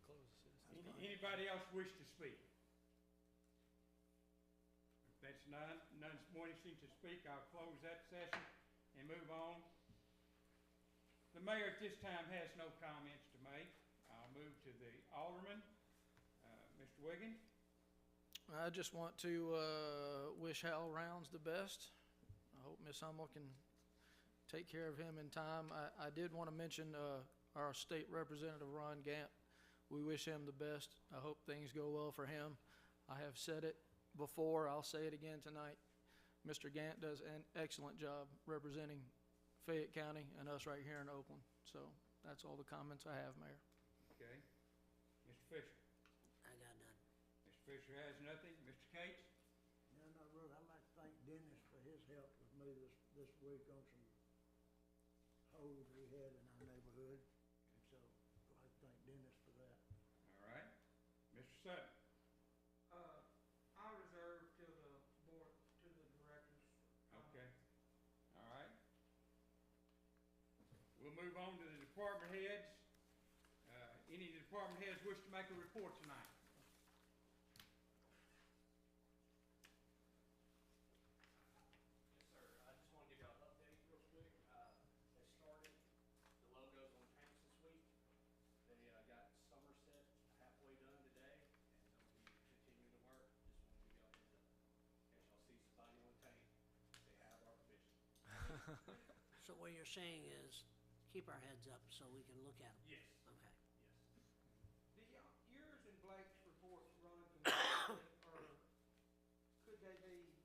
Close the citizens' Anybody else wish to speak? If that's none's wanting to speak, I'll close that session and move on. The mayor at this time has no comments to make. I'll move to the alderman, Mr. Wiggins. I just want to wish Hal Rounds the best. I hope Miss Hummel can take care of him in time. I did want to mention our state representative, Ron Gant. We wish him the best. I hope things go well for him. I have said it before. I'll say it again tonight. Mr. Gant does an excellent job representing Fayette County and us right here in Oakland. So that's all the comments I have, Mayor. Okay. Mr. Fisher. I got none. Mr. Fisher has nothing. Mr. Cates? No, brother, I'd like to thank Dennis for his help with me this week on some holes we had in our neighborhood. And so I'd like to thank Dennis for that. All right. Mr. Sutton? I reserve till the board, to the directors. Okay. All right. We'll move on to the department heads. Any department heads wish to make a report tonight? Yes, sir. I just want to give y'all an update real quick. They started the logos on tanks this week. They got Somerset halfway done today, and they'll be continuing to work. Just want to give y'all a heads up. In case y'all see somebody on a tank, they have our permission. So what you're saying is, keep our heads up so we can look at them? Yes. Okay. Yes. Do yours and Blake's reports run concurrently, or could they be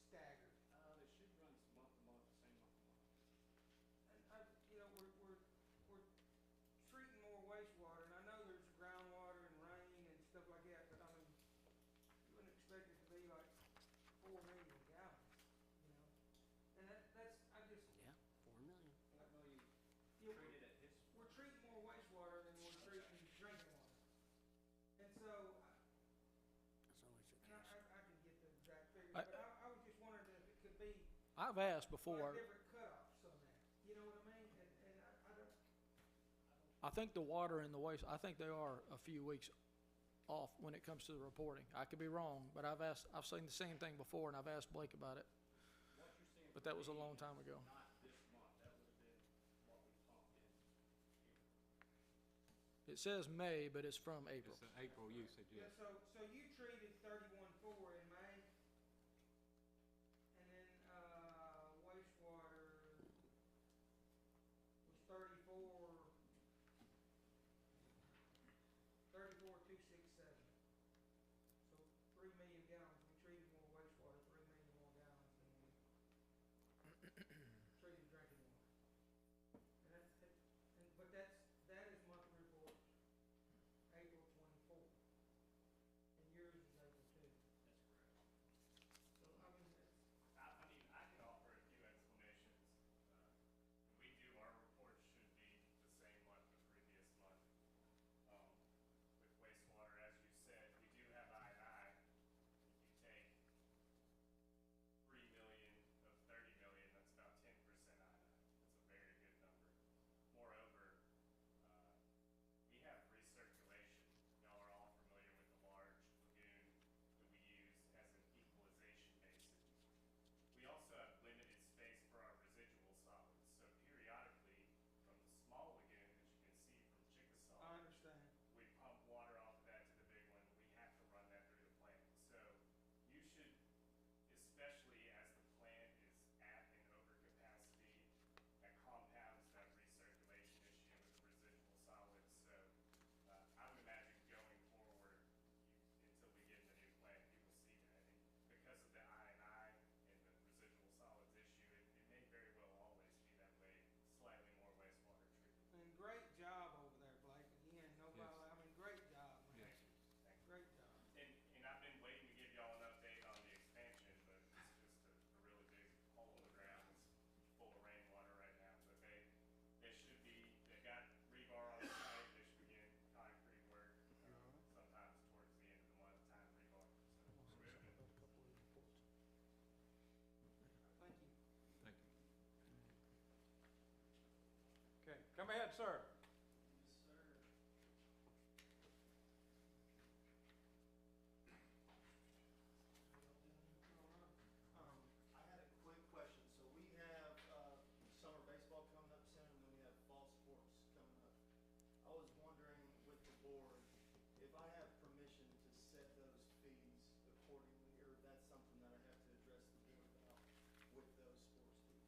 staggered? They should run month to month, the same month to month. And we're treating more wastewater, and I know there's groundwater and rain and stuff like that, but I mean, you wouldn't expect it to be like 4 million gallons, And that's, I just, Yeah, 4 million. 4 million you know, treated at this. we're treating more wastewater than we're treating drinking water. And so, That's always the and case. I can get the exact figures, but I was just wondering if it could be I've asked like before. different cutoffs on that, you know what I mean? And I don't, I think the water and the waste, I think they are a few weeks off when it comes to the reporting. I could be wrong, but I've seen the same thing before, and I've asked Blake about it. What you're seeing But for that was a me long is time ago. Not this month, that would have been what we pumped in here. It says May, but it's from April. It's an April usage, yeah, yes. so you treated 31.4 in May, and then, wastewater was 34,267. So 3 million gallons, we treated more wastewater, 3 million more gallons than we. Come ahead, sir. I had a quick question. So we have summer baseball coming up soon, and then we have fall sports coming up. I was wondering with the board, if I have permission to set those fees accordingly, or if that's something that I have to address the board about with those sports fees.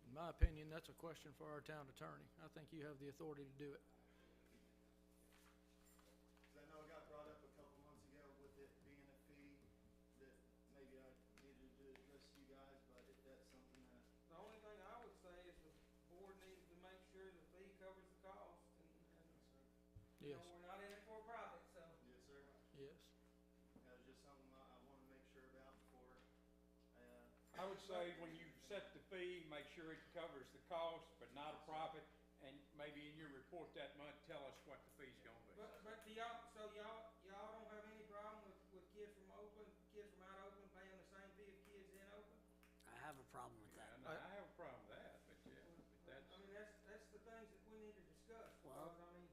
In my opinion, that's a question for our town attorney. I think you have the authority to do it. Because I know it got brought up a couple months ago with it being a fee that maybe I needed to address you guys, but if that's something that, The only thing I would say is the board needs to make sure the fee covers the cost, and you Yes, know, we're not in it for a profit, so. yes, sir. yes. That was just something I want to make sure about before I would say when you set the fee, make sure it covers the cost, but not a profit, and maybe in your report that month, tell us what the fee's gonna be. But do y'all, so y'all don't have any problem with kids from Oakland, kids from out of Oakland paying the same fee as kids in Oakland? I have a problem with that. And I have a problem with that, but yeah, but that's, I mean, that's the things that we need to discuss, Well- because, I mean,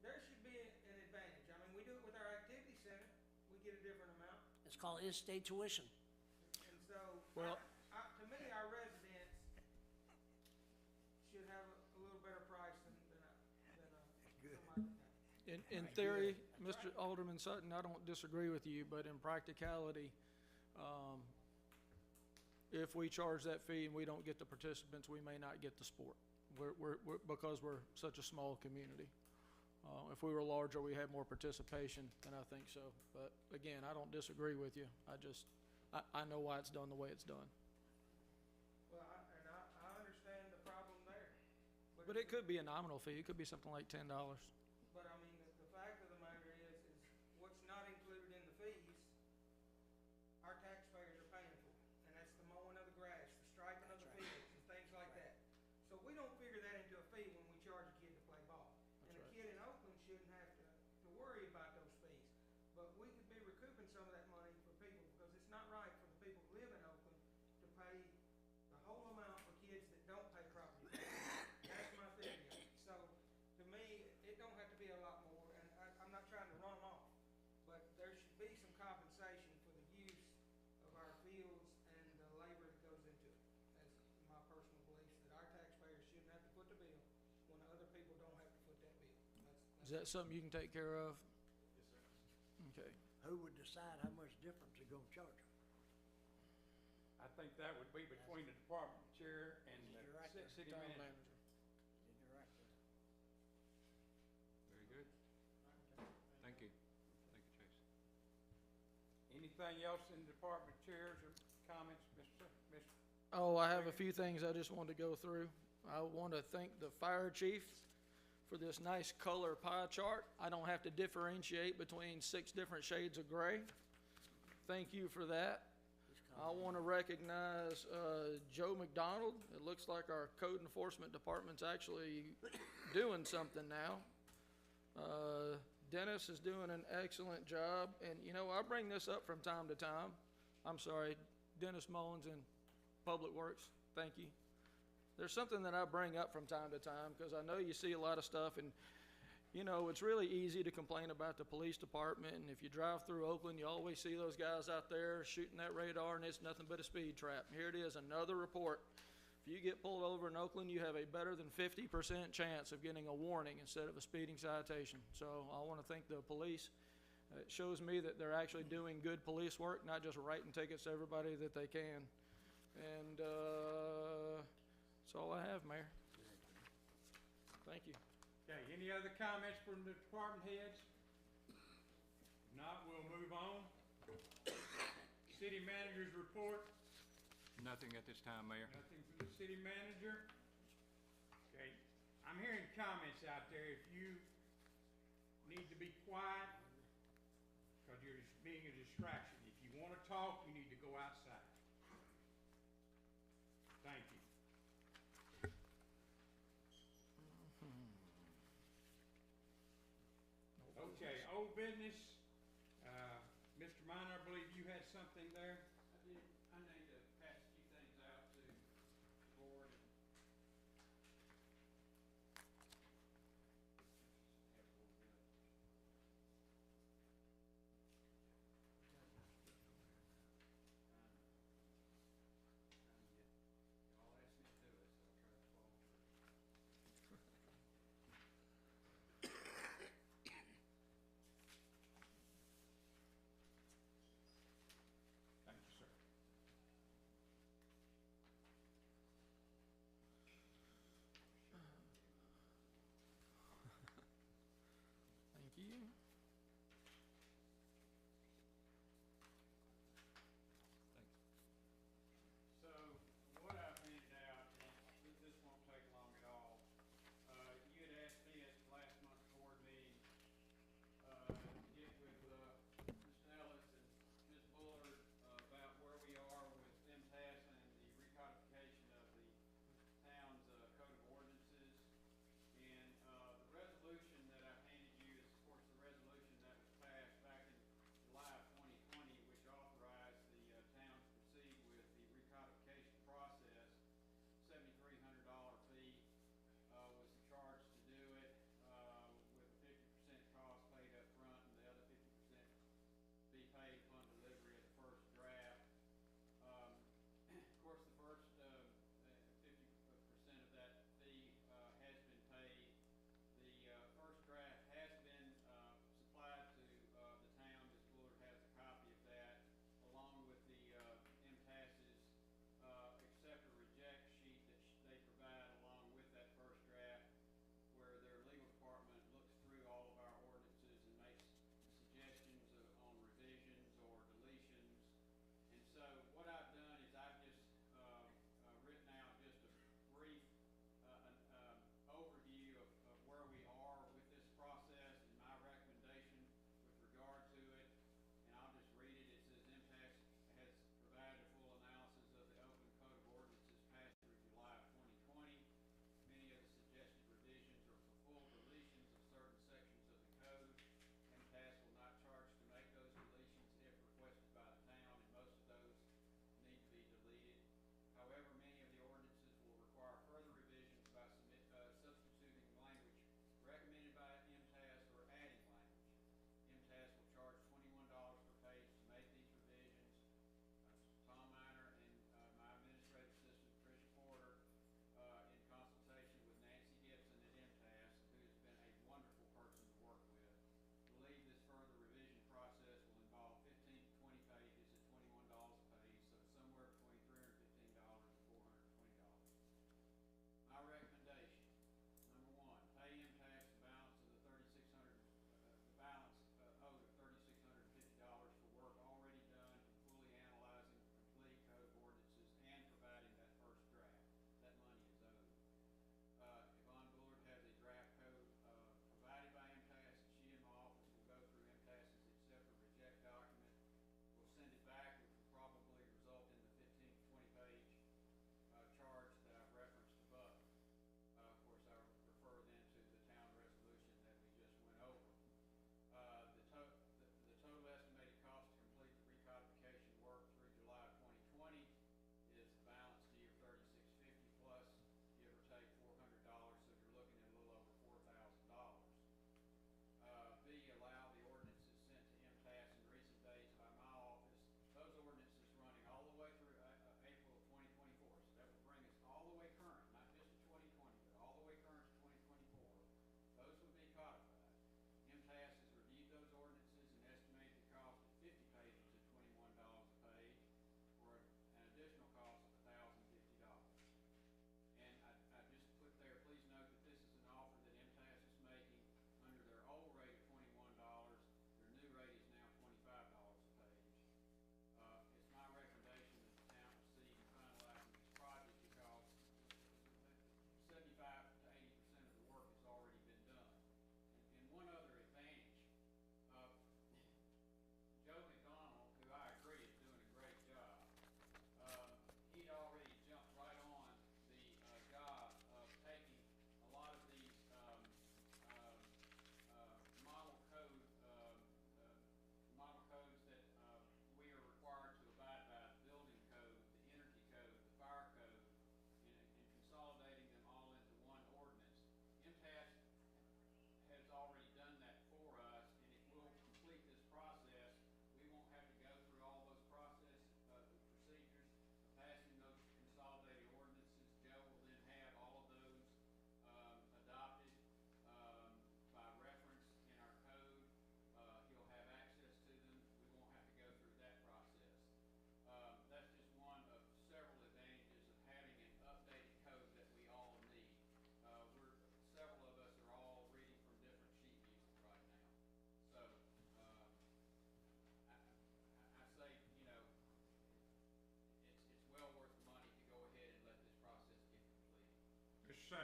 there should be an advantage. I mean, we do it with our activity center, we get a different amount, It's called in-state tuition. and so, Well- to me, our residents should have a little better price than somebody. In theory, Mr. Alderman Sutton, I don't disagree with you, but in practicality, if we charge that fee and we don't get the participants, we may not get the sport. Because we're such a small community. If we were larger, we had more participation, then I think so. But again, I don't disagree with you. I know why it's done the way it's done. Well, I understand the problem there. But it could be a nominal fee. It could be something like $10. But I mean, the fact of the matter is what's not included in the fees, our taxpayers are paying for. And that's the mowing of the grass, the striping of the fields, and things like that. So we don't figure that into a fee when we charge a kid to play ball. And a kid in Oakland shouldn't have to worry about those fees. But we could be recouping some of that money for people, because it's not right for the people who live in Oakland to pay the whole amount for kids that don't pay property tax. That's my theory on it. So, to me, it don't have to be a lot more, and I'm not trying to run them off, but there should be some compensation for the use of our fields and the labor that goes into it. That's my personal belief, that our taxpayers shouldn't have to foot the bill when other people don't have to foot that bill. Is that something you can take care of? yes, sir. Okay. Who would decide how much difference they're gonna charge them? I think that would be between the department chair and the Director. city Town manager. manager. The director. Very good. Thank you. Thank you, Chase. Anything else in the department chairs or comments, Mr. Oh, I have a few things I just wanted to go through. I want to thank the fire chief for this nice color pie chart. I don't have to differentiate between 6 different shades of gray. Thank you for that. I want to recognize Joe McDonald. It looks like our code enforcement department's actually doing something now. Dennis is doing an excellent job, and you know, I bring this up from time to time. I'm sorry, Dennis Mullins in Public Works, thank you. There's something that I bring up from time to time, because I know you see a lot of stuff, and you know, it's really easy to complain about the police department, and if you drive through Oakland, you always see those guys out there shooting that radar, and it's nothing but a speed trap. Here it is, another report. If you get pulled over in Oakland, you have a better than 50% chance of getting a warning instead of a speeding citation. So I want to thank the police. It shows me that they're actually doing good police work, not just writing tickets to everybody that they can. And that's all I have, Mayor. Thank you. Okay, any other comments from the department heads? If not, we'll move on. City manager's report. Nothing at this time, Mayor. Nothing from the city manager. Okay, I'm hearing comments out there. If you need to be quiet, because you're just being a distraction. If you want to talk, you need to go outside. Thank you. Okay, old business. Mr. Minor, I believe you had something there. I did, I need to pass a few things out to the board. sir.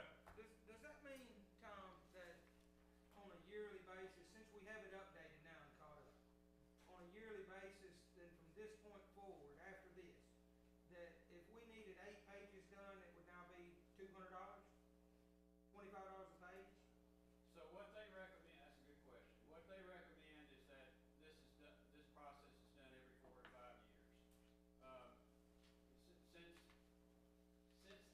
Does that mean, Tom, that on a yearly basis, since we have it updated now and caught up, on a yearly basis, then from this point forward, after this, that if we needed 8 pages done, it would now be $200, $25 a page? So what they recommend, that's a good question. What they recommend is that this process is done every 4 to 5 years. Since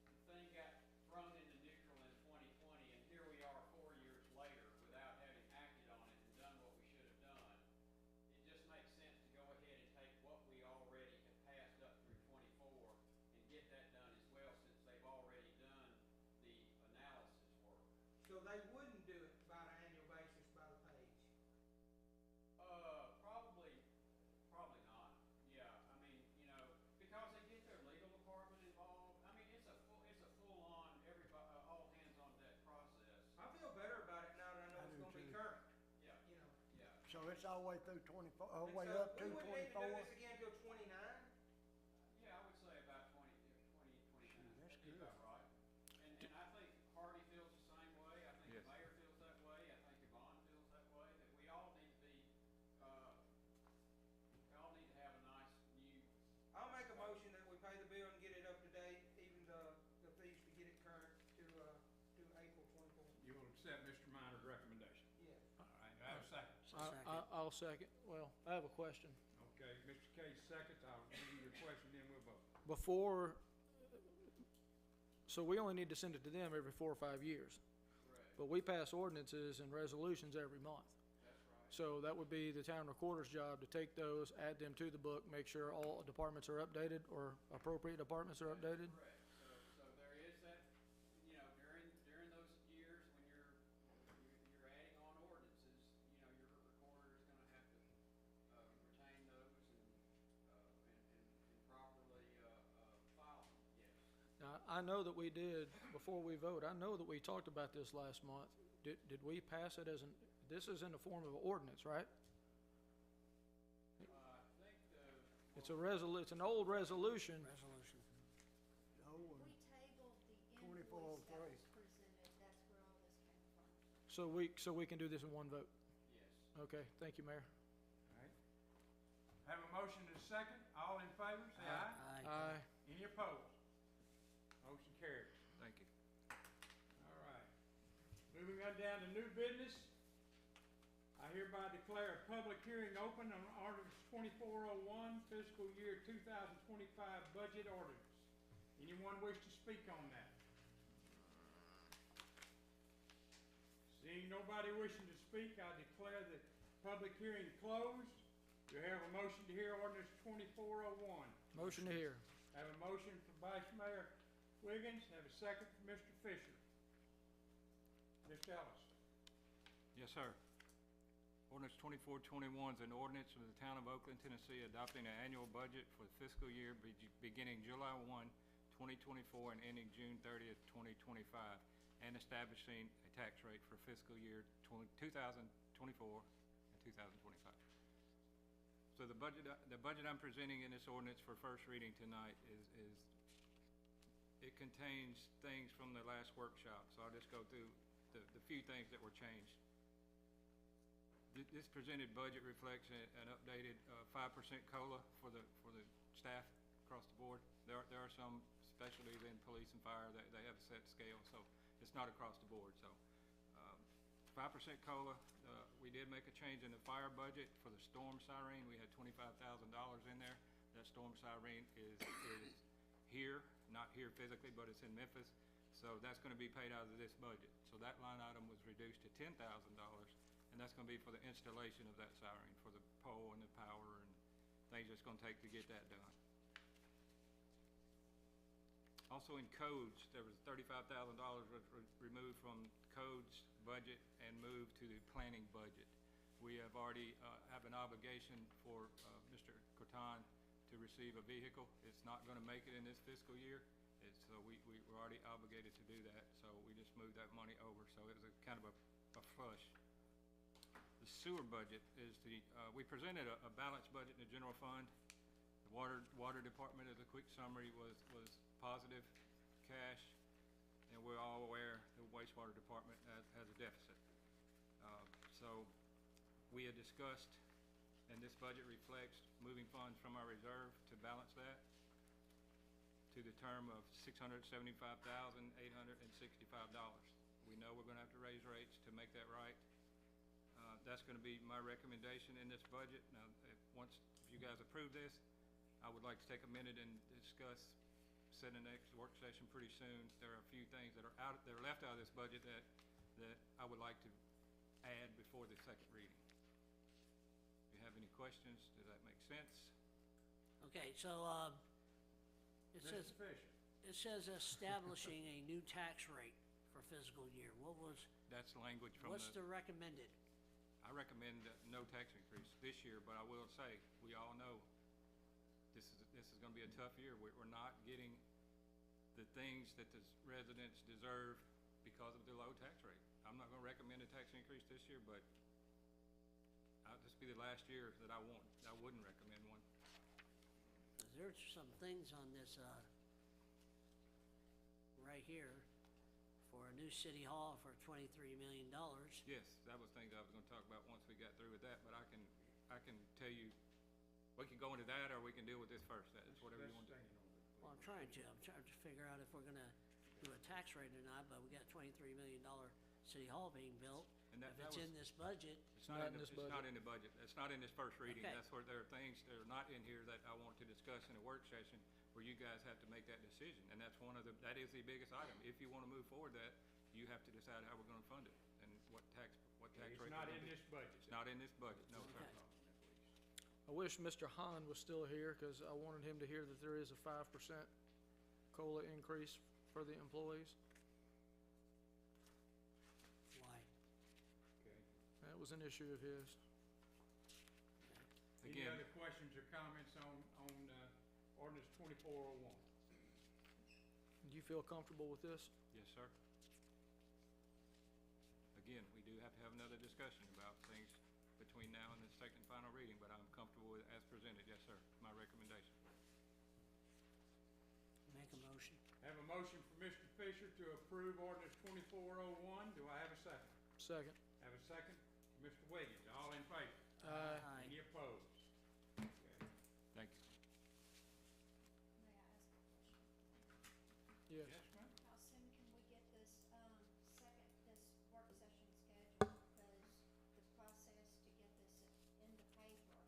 the thing got thrown into neutral in 2020, and here we are 4 years later without having acted on it and done what we should have done, it just makes sense to go ahead and take what we already have passed up through 24 and get that done as well, since they've already done the analysis work. So they wouldn't do it by an annual basis by the page? Probably not. Yeah, I mean, because they get their legal department involved. I mean, it's a full-on, everybody, all hands on deck process. I feel better about it now that I know I it's do gonna be too. current, Yeah, you know. yeah. So it's all the way through 24, all the And way so up to we wouldn't need to 24? do this again till 29? Yeah, I would say about 20, 29. Shoot, that's That'd be good. about right. And I think Hardy feels the same way. I think Yes. the mayor feels that way. I think Yvonne feels that way, that we all need to be, we all need to have a nice new. I'll make a motion that we pay the bill and get it up to date, even the fees to get it current to April 24. You will accept Mr. Minor's recommendation? Yeah. All right, do I have a second? I'll second. Well, I have a question. Okay, Mr. Case seconds, I'll give you your question, then we'll vote. Before, so we only need to send it to them every 4 or 5 years. Correct. But we pass ordinances and resolutions every month. That's right. So that would be the town recorder's job to take those, add them to the book, make sure all departments are updated or appropriate departments are updated. Correct. So there is that, during those years when you're adding on ordinances, your recorder is gonna have to retain those and properly file them, yes. Now, I know that we did, before we vote, I know that we talked about this last month. Did we pass it as this is in the form of an ordinance, right? I think It's an old resolution. Resolution. Oh, We tabled the invoice 2403. that was presented, that's where all this came from. So we can do this in one vote? yes. Okay, thank you, Mayor. All right. Have a motion and a second, all in favor, say aye. Aye. Any opposed? Motion carries. Thank you. All right. Moving on down to new business. I hereby declare a public hearing open on ordinance 2401, fiscal year 2025 budget ordinance. Anyone wish to speak on that? Seeing nobody wishing to speak, I declare the public hearing closed. Do I have a motion to hear ordinance 2401? Motion to hear. Have a motion for Vice Mayor Wiggins, have a second for Mr. Fisher. Mr. Ellis. Yes, sir. Ordinance 2421 is an ordinance of the town of Oakland, Tennessee, adopting an annual budget for the fiscal year beginning July 1, 2024 and ending June 30th, 2025, and establishing a tax rate for fiscal year 2024 and 2025. So the budget I'm presenting in this ordinance for first reading tonight it contains things from the last workshop, so I'll just go through the few things that were changed. This presented budget reflects an updated 5% COLA for the staff across the board. There are some specialties in police and fire that they have a set scale, so it's not across the board. So 5% COLA. We did make a change in the fire budget for the storm siren. We had $25,000 in there. That storm siren is here, not here physically, but it's in Memphis. So that's going to be paid out of this budget. So that line item was reduced to $10,000. And that's going to be for the installation of that siren, for the pole and the power and things it's going to take to get that done. Also in codes, there was $35,000 removed from codes budget and moved to the planning budget. We have already have an obligation for Mr. Corton to receive a vehicle. It's not going to make it in this fiscal year. So we're already obligated to do that. So we just moved that money over. So it was a kind of a flush. The sewer budget is we presented a balanced budget in the general fund. The water department, as a quick summary, was positive cash, and we're all aware the wastewater department has a deficit. So we had discussed, and this budget reflects moving funds from our reserve to balance that to the term of $675,865. We know we're gonna have to raise rates to make that right. That's gonna be my recommendation in this budget. Now, if you guys approve this, I would like to take a minute and discuss, set the next work session pretty soon. There are a few things that are left out of this budget that I would like to add before the second reading. If you have any questions, does that make sense? Okay, so, it Mr. says, Fisher, it says establishing a new tax rate for fiscal year. That's language from What's the recommended? I recommend no tax increase this year, but I will say, we all know this is gonna be a tough year. We're not getting the things that the residents deserve because of the low tax rate. I'm not gonna recommend a tax increase this year, but this will be the last year that I wouldn't recommend one. 'Cause there's some things on this, right here, for a new city hall for $23 million. Yes, that was things I was gonna talk about once we got through with that, but I can tell you, we can go into that, or we can deal with this first. That's whatever you want to do. Well, I'm trying to figure out if we're gonna do a tax rate or not, but we got $23 million city hall being built. And If it's in this budget, It's not in this budget. It's not in the budget. It's not in this first reading. Okay. That's where there are things that are not in here that I want to discuss in a work session where you guys have to make that decision. And that's that is the biggest item. If you want to move forward that, you have to decide how we're going to fund it and what tax rate. it's not in this budget. It's not in this budget, no, sir. Okay. I wish Mr. Hahn was still here, because I wanted him to hear that there is a 5% COLA increase for the employees. why? Okay. That was an issue of his. Any Again, other questions or comments on ordinance 2401? Do you feel comfortable with this? yes, sir. Again, we do have to have another discussion about things between now and the second and final reading, but I'm comfortable with it as presented, yes, sir. My recommendation. Make a motion. Have a motion for Mr. Fisher to approve ordinance 2401. Do I have a second? Second. Have a second? Mr. Wiggins, all in favor? Aye. Any opposed? Okay. Thank you. May I ask a question? Yes. Yes, ma'am? How soon can we get this, this work session scheduled? Because the process to get this in the paper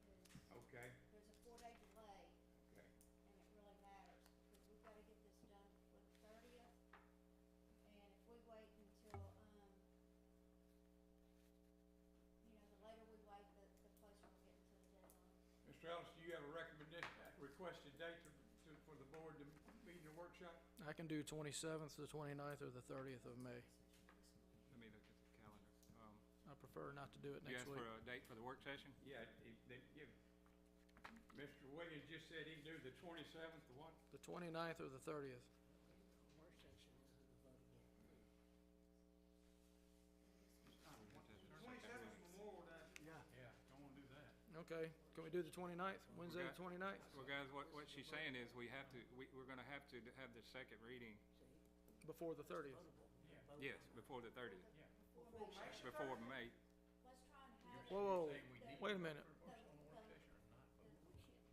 is, Okay, there's a 4-day delay, okay. and it really matters, because we've gotta get this done for the 30th. And if we wait until, the later we wait, the closer we're getting to the deadline. Mr. Ellis, do you have a requested date for the board to meet in the workshop? I can do 27th, the 29th, or the 30th of May. Let me look at the calendar. I prefer not to do it You next asked week. for a date for the work session? Yeah, Mr. Wiggins just said he can do the 27th, the what? The 29th or the 30th. Work session isn't voted. 27th is Memorial Day. Yeah, don't wanna do that. Okay, can we do the 29th, Wednesday the 29th? Well, guys, what she's saying is we're gonna have to have the second reading, Before the 30th. yes, before the 30th, Before May. before May. Let's try and have it. Whoa, Saying we need wait a minute.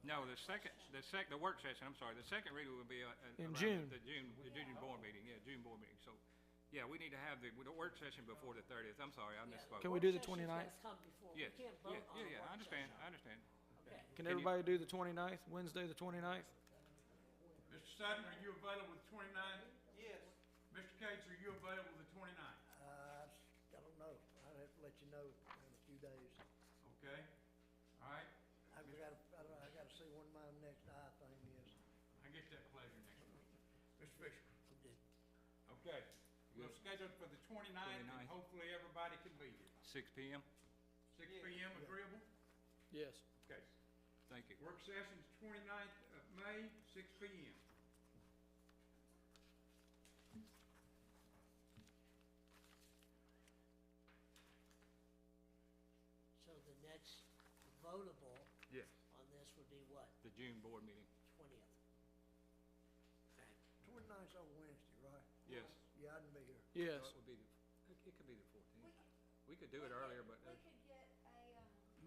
No, the work session, I'm sorry, the second reading will be In around June. the June board meeting, yeah, June board meeting. So, yeah, we need to have the work session before the 30th. I'm sorry, I misspoke. Can we do the Work session's 29th? gotta come before. We Yes, can't vote on a yeah, work I understand, session. I understand. Okay. Can Can you- everybody do the 29th, Wednesday the 29th? Mr. Sutton, are you available the 29th? Yes. Mr. Cates, are you available the 29th? I don't know. I'll have to let you know in a few days. Okay, all right, I gotta see when my next eye thing is. I get that pleasure next week. Mr. Fisher? I'm good. Okay, we'll schedule it for the 29th, and 29th. hopefully everybody can be here. 6 p.m.? 6 p.m. agreeable? Yes. Okay. Thank you. Work session's 29th of May, 6 p.m. So the next votable Yes. on this would be what? The June board meeting. 20th. Okay. 29th's on Wednesday. Yes. So it would be, it could be the 14th. We could, We could do it earlier, but, we could get a,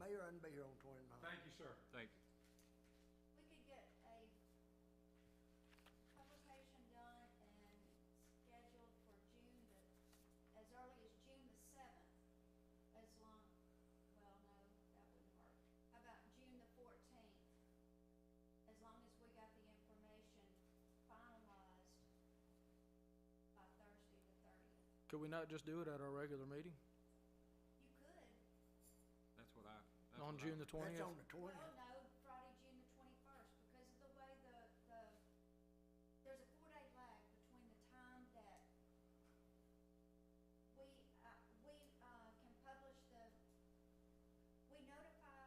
Mayor, I can be here on 29. Thank you, sir. thank you. we could get a publication done and scheduled for June the, as early as June the 7th, as long, well, no, that wouldn't work. How about June the 14th? As long as we got the information finalized by Thursday the 30th. Could we not just do it at our regular meeting You could. That's what I. on June the 20th? That's on the 20th. Well, no, Friday, June the 21st, because of the way there's a 4-day lag between the time that we can publish we notify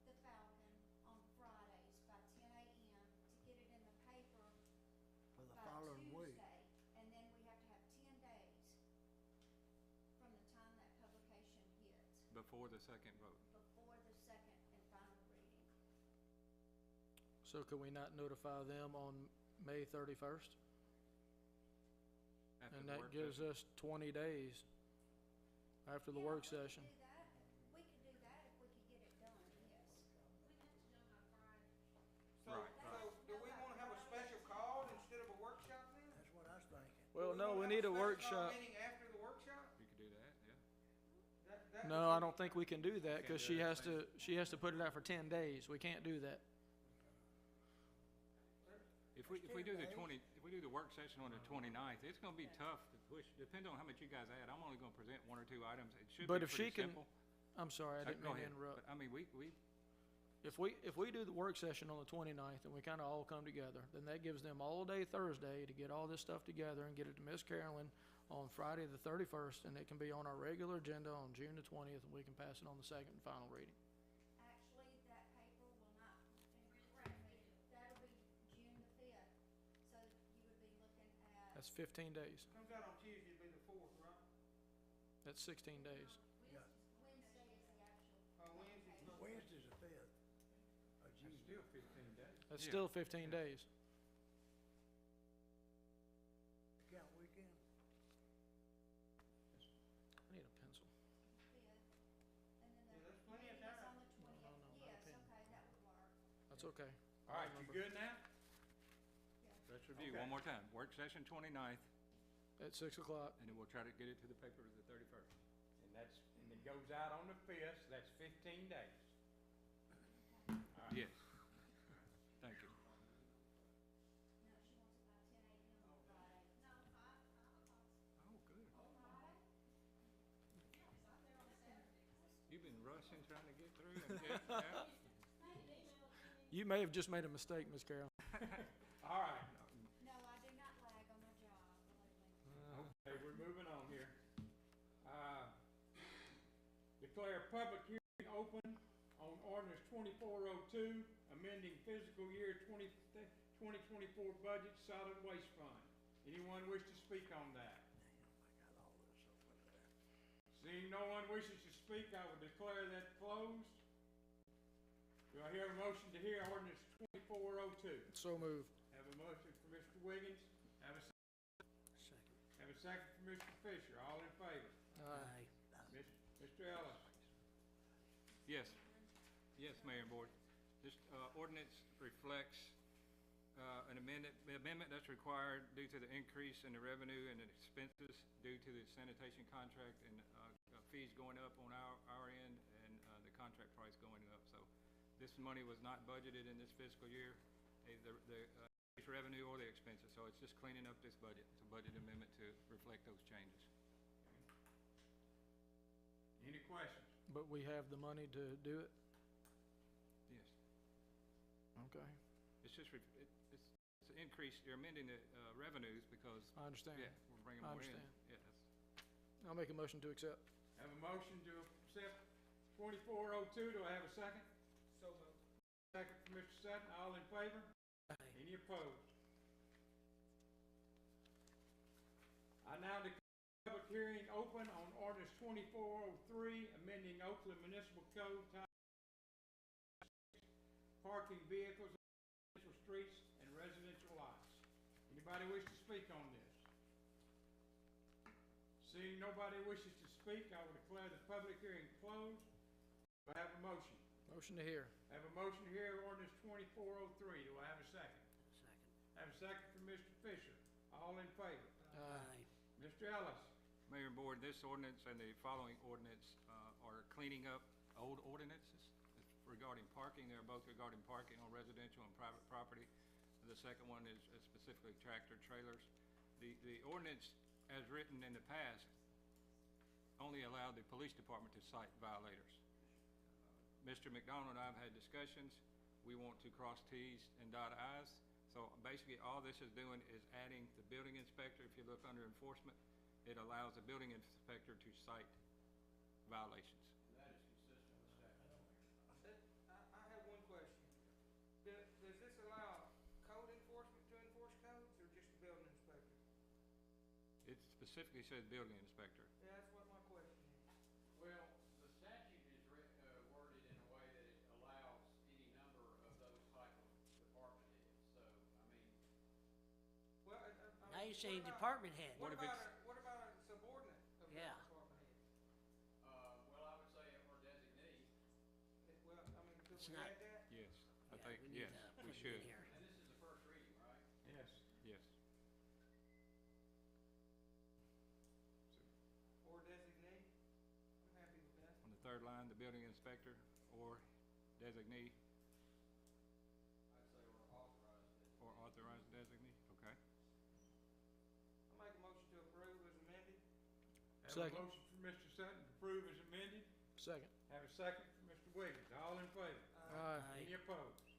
the Falcon on Fridays by 10 a.m. to get it in the paper For the by following week. Tuesday, and then we have to have 10 days from the time that publication hits, Before the second vote. before the second and final reading. So could we not notify them on May 31st? After And the that work gives session. us 20 days after the Yeah, work session. We could do that if we could get it done, yes. So, Right, so do we wanna have a special call instead of a workshop then? That's what I was thinking. Well, Do no, wanna we have need a special call workshop. Meeting after the workshop? You could do that, yeah. That No, would I be- don't think we can do that, because Can't do that, she has to put it out for 10 days. We can't do that. If we do the 20, if we do the work session on the 29th, it's gonna be tough to push, depending on how much you guys add. I'm only gonna present 1 or 2 items. It should But be if she pretty can, simple. I'm sorry, I didn't Go mean to ahead. interrupt. But, I mean, we, If we do the work session on the 29th and we kind of all come together, then that gives them all day Thursday to get all this stuff together and get it to Miss Carolyn on Friday the 31st, and it can be on our regular agenda on June the 20th, and we can pass it on the second and final reading. Actually, that paper will not, and correct me, that'll be June the 5th, so you would be looking at. That's 15 days. Comes out on Tuesday, it'd be the 4th, right? That's 16 days. Wednesday is the actual. Oh, Wednesday's not. Wednesday's the 5th of June. That's still 15 days. That's Yeah. still 15 days. Count weekend. I need a pencil. 5th, and then Yeah, the that's plenty of meeting is time. on the 20th. No, not a Yes, pen. okay, that would work. That's okay. All right, you good now? let's review Okay. one more time. Work session 29th, At 6 o'clock. and then we'll try to get it to the paper the 31st. And it goes out on the 5th, so that's 15 days. All right. Yes. Thank you. No, she wants it by 10 a.m. on Friday. No, 5 o'clock. Oh, good. Friday? You've been rushing, trying to get through and get, yeah. You may have just made a mistake, Miss Carol. All right. No, I do not lag on my job, believe me. Okay, we're moving on here. Declare public hearing open on ordinance 2402, amending fiscal year 2024 budget solid waste fund. Anyone wish to speak on that? Seeing no one wishes to speak, I will declare that closed. Do I hear a motion to hear ordinance 2402? So move. Have a motion for Mr. Wiggins, have a second for Mr. Fisher, all in favor? Aye. Mr. Ellis? Yes, yes, Mayor and Board. This ordinance reflects an amendment that's required due to the increase in the revenue and the expenses due to the sanitation contract and fees going up on our end and the contract price going up. So this money was not budgeted in this fiscal year, the revenue or the expenses. So it's just cleaning up this budget. It's a budget amendment to reflect those changes. Any questions? But we have the money to do it? Yes. Okay. It's just, it's an increase, you're amending the revenues because, I understand. yeah, we're bringing I more in. understand. Yeah, that's, I'll make a motion to accept. Have a motion to accept 2402, do I have a second? So moved. Second for Mr. Sutton, all in favor? Any opposed? I now declare public hearing open on ordinance 2403, amending Oakland Municipal Code, parking vehicles on residential streets and residential lots. Anybody wish to speak on this? Seeing nobody wishes to speak, I will declare the public hearing closed. Do I have a motion? Motion to hear. I have a motion to hear ordinance 2403. Do I have a second? Second. I have a second from Mr. Fisher. All in favor? Aye. Mr. Ellis? Mayor and Board, this ordinance and the following ordinance are cleaning up old ordinances regarding parking. They're both regarding parking on residential and private property. The second one is specifically tractor trailers. The ordinance, as written in the past, only allowed the police department to cite violators. Mr. McDonald and I have had discussions. We want to cross Ts and dot Is. So basically, all this is doing is adding the building inspector. If you look under enforcement, it allows the building inspector to cite violations. And that is consistent with statute. I have one question. Does this allow code enforcement to enforce codes or just the building inspector? It specifically says building inspector. Yeah, that's what my question is. Well, the statute is worded in a way that it allows any number of those type of department heads. So, I mean, Well, Now you're saying what about- department head. What if about it's- what about a subordinate of Yeah. that department head? well, I would say or designee, Well, I mean, could It's we not- add that? Yes, I Yeah, think, we need yes, to we put it should. in here. and this is the first reading, right? Yes. Yes. Or designee? I'm happy with that. On the third line, the building inspector or designee I'd say we're authorized it. or authorized designee, okay? I make a motion to approve as amended. Have Second. a motion from Mr. Sutton to approve as amended. Second. Have a second from Mr. Wiggins. All in favor? Aye. Aye. Any opposed?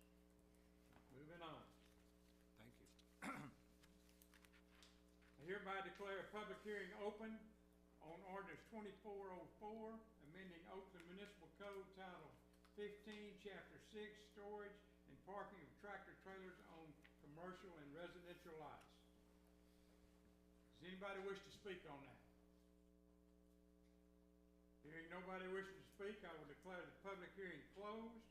Moving on. Thank you. I hereby declare a public hearing open on ordinance 2404, amending Oakland Municipal Code Title 15, Chapter 6, Storage and Parking of Tractor Trailers on Commercial and Residential Lots. Does anybody wish to speak on that? Hearing nobody wishing to speak, I will declare the public hearing closed.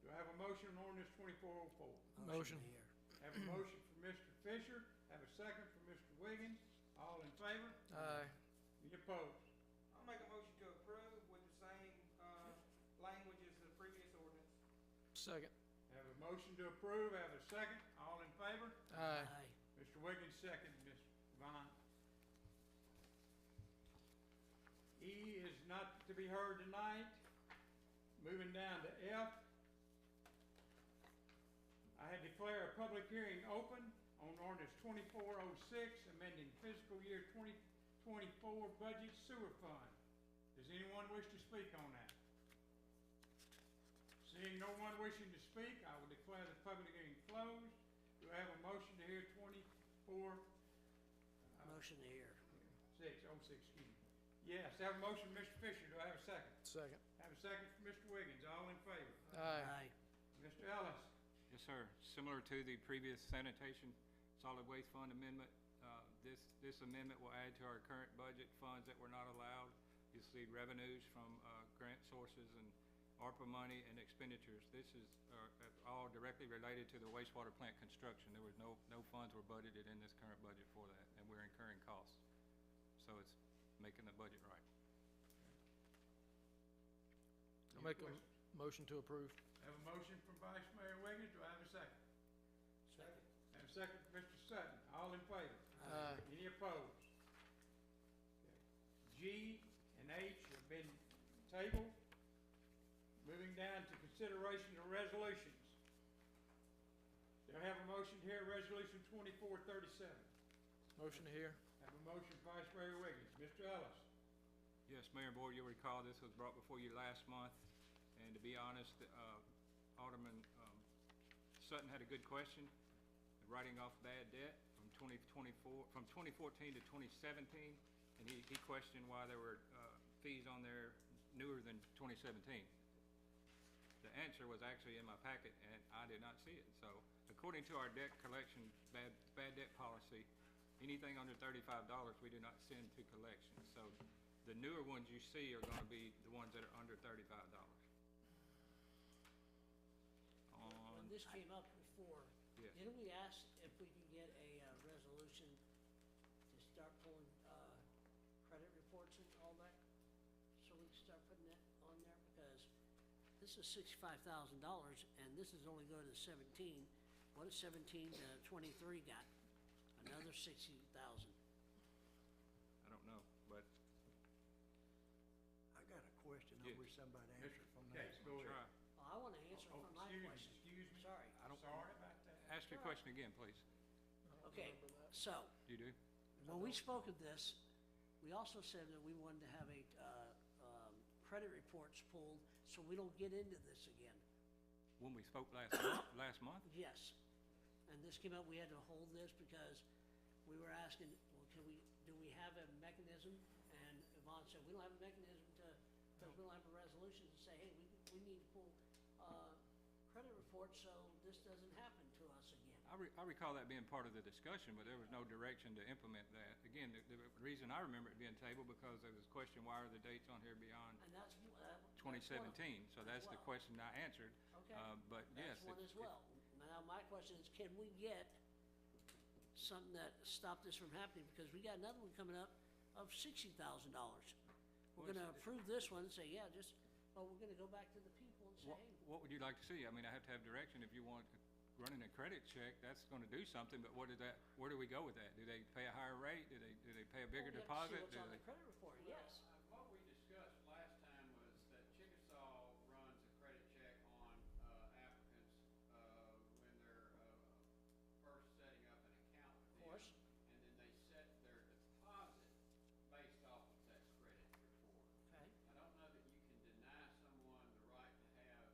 Do I have a motion on ordinance 2404? Motion. to hear. Have a motion from Mr. Fisher, have a second from Mr. Wiggins. All in favor? Aye. Any opposed? I'll make a motion to approve with the same, language as the previous ordinance. Second. Have a motion to approve, have a second. All in favor? Aye. Aye. Mr. Wiggins, second. Ms. Vaughn. E is not to be heard tonight. Moving down to F. I had declared a public hearing open on ordinance 2406, amending fiscal year 2024 budget sewer fund. Does anyone wish to speak on that? Seeing no one wishing to speak, I will declare the public hearing closed. Do I have a motion to hear 24? Motion to hear. 606, excuse me. Yes, I have a motion, Mr. Fisher. Do I have a second? Second. Have a second from Mr. Wiggins. All in favor? Aye. Aye. Mr. Ellis? Yes, sir. Similar to the previous sanitation solid waste fund amendment, this amendment will add to our current budget funds that were not allowed. You'll see revenues from grant sources and ARPA money and expenditures. This is all directly related to the wastewater plant construction. There was no funds were budgeted in this current budget for that, and we're incurring costs. So it's making the budget right. I'll make a motion to approve. Have a motion from Vice Mayor Wiggins. Do I have a second? Second. Have a second from Mr. Sutton. All in favor? Aye. Any opposed? G and H have been tabled. Moving down to consideration of resolutions. Do I have a motion to hear resolution 2437? Motion to hear. Have a motion, Vice Mayor Wiggins. Mr. Ellis? Yes, Mayor and Board, you'll recall this was brought before you last month, and to be honest, Alderman Sutton had a good question, writing off bad debt from 2014 to 2017, and he questioned why there were fees on there newer than 2017. The answer was actually in my packet, and I did not see it. So according to our debt collection bad debt policy, anything under $35 we do not send to collection. So the newer ones you see are going to be the ones that are under $35. When this came up before, Yes. didn't we ask if we could get a resolution to start pulling credit start putting that on there? Because this is $65,000 and this is only going to 17. What is 17 to 23 got? Another 60,000. I don't know, but I got a question I Yeah. wish somebody answered from Okay, that. go ahead. try. Well, I want to answer Oh, from my question. excuse me. Sorry. I don't- Sorry about that. Ask your question again, please. Okay, so, You do? when we spoke of this, we also said that we wanted to have credit reports pulled so we don't get into this again. When we spoke last month? Yes. And this came up, we had to hold this because we were asking, well, do we have a mechanism? And Yvonne said, we don't have a mechanism because we don't have a resolution to say, hey, we need to pull, credit reports so this doesn't happen to us again. I recall that being part of the discussion, but there was no direction to implement that. Again, the reason I remember it being tabled because there was a question, why are the dates on here beyond And that's 2017? So that's the well. question I answered. Okay. But yes. That's one as well. Now, my question is, can we get something that stop this from happening? Because we got another one coming up of $60,000. We're gonna approve this one and say, yeah, we're gonna go back to the people and say, hey, What would you like to see? I mean, I have to have direction. If you want running a credit check, that's gonna do something, but where do we go with that? Do they pay a higher rate? Do they pay a bigger we have to see deposit? what's on the credit report, yes. What we discussed last time was that Chickasaw runs a credit check on applicants when they're first setting up an account with them. course. And then they set their deposit based off of that credit report. Okay. I don't know that you can deny someone the right to have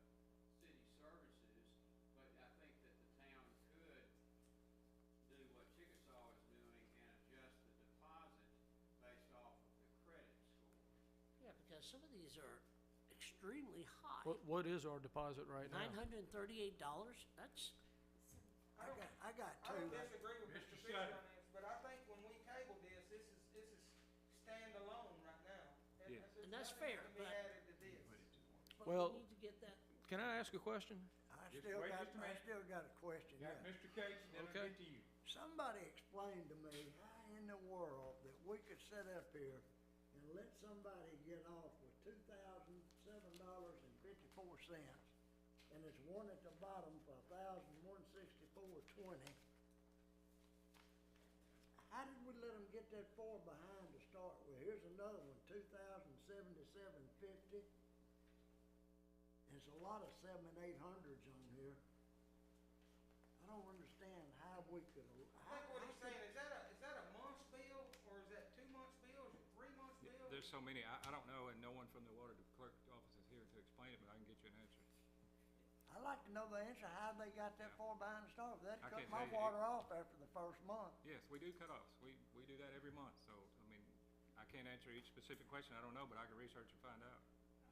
city services, but I think that the town could do what Chickasaw is doing and adjust the deposit based off of the credit score. Yeah, because some of these are extremely high. What is our deposit right now? $938, that's, I got I two. don't disagree with Mr. Mr. Fisher on Sutton. this, but I think when we table this is standalone right now. Yeah. And that's nothing fair, can be but- added to this. but Well- we need to get that. Can I ask a question? Just wait just a I minute. still got a question, Got yeah. Mr. Cates, then I'll Okay. get to you. Somebody explain to me how in the world that we could sit up here and let somebody get off with $2,007.54, and there's one at the bottom for $1,164.20. How did we let them get that far behind to start with? Here's another one, $2,077.50. There's a lot of 7 and 800s on here. I don't understand how we could. I think what he's saying, is that a month's bill, or is that 2 months' bill, is it 3 months' bill? There's so many, I don't know, and no one from the water clerk's office is here to explain it, but I can get you an answer. I'd like to know the answer, how they got that far behind the start. That I cut can't my tell you. water off after the first month. Yes, we do cut-offs. We do that every month, so, I mean, I can't answer each specific question, I don't know, but I can research and find out.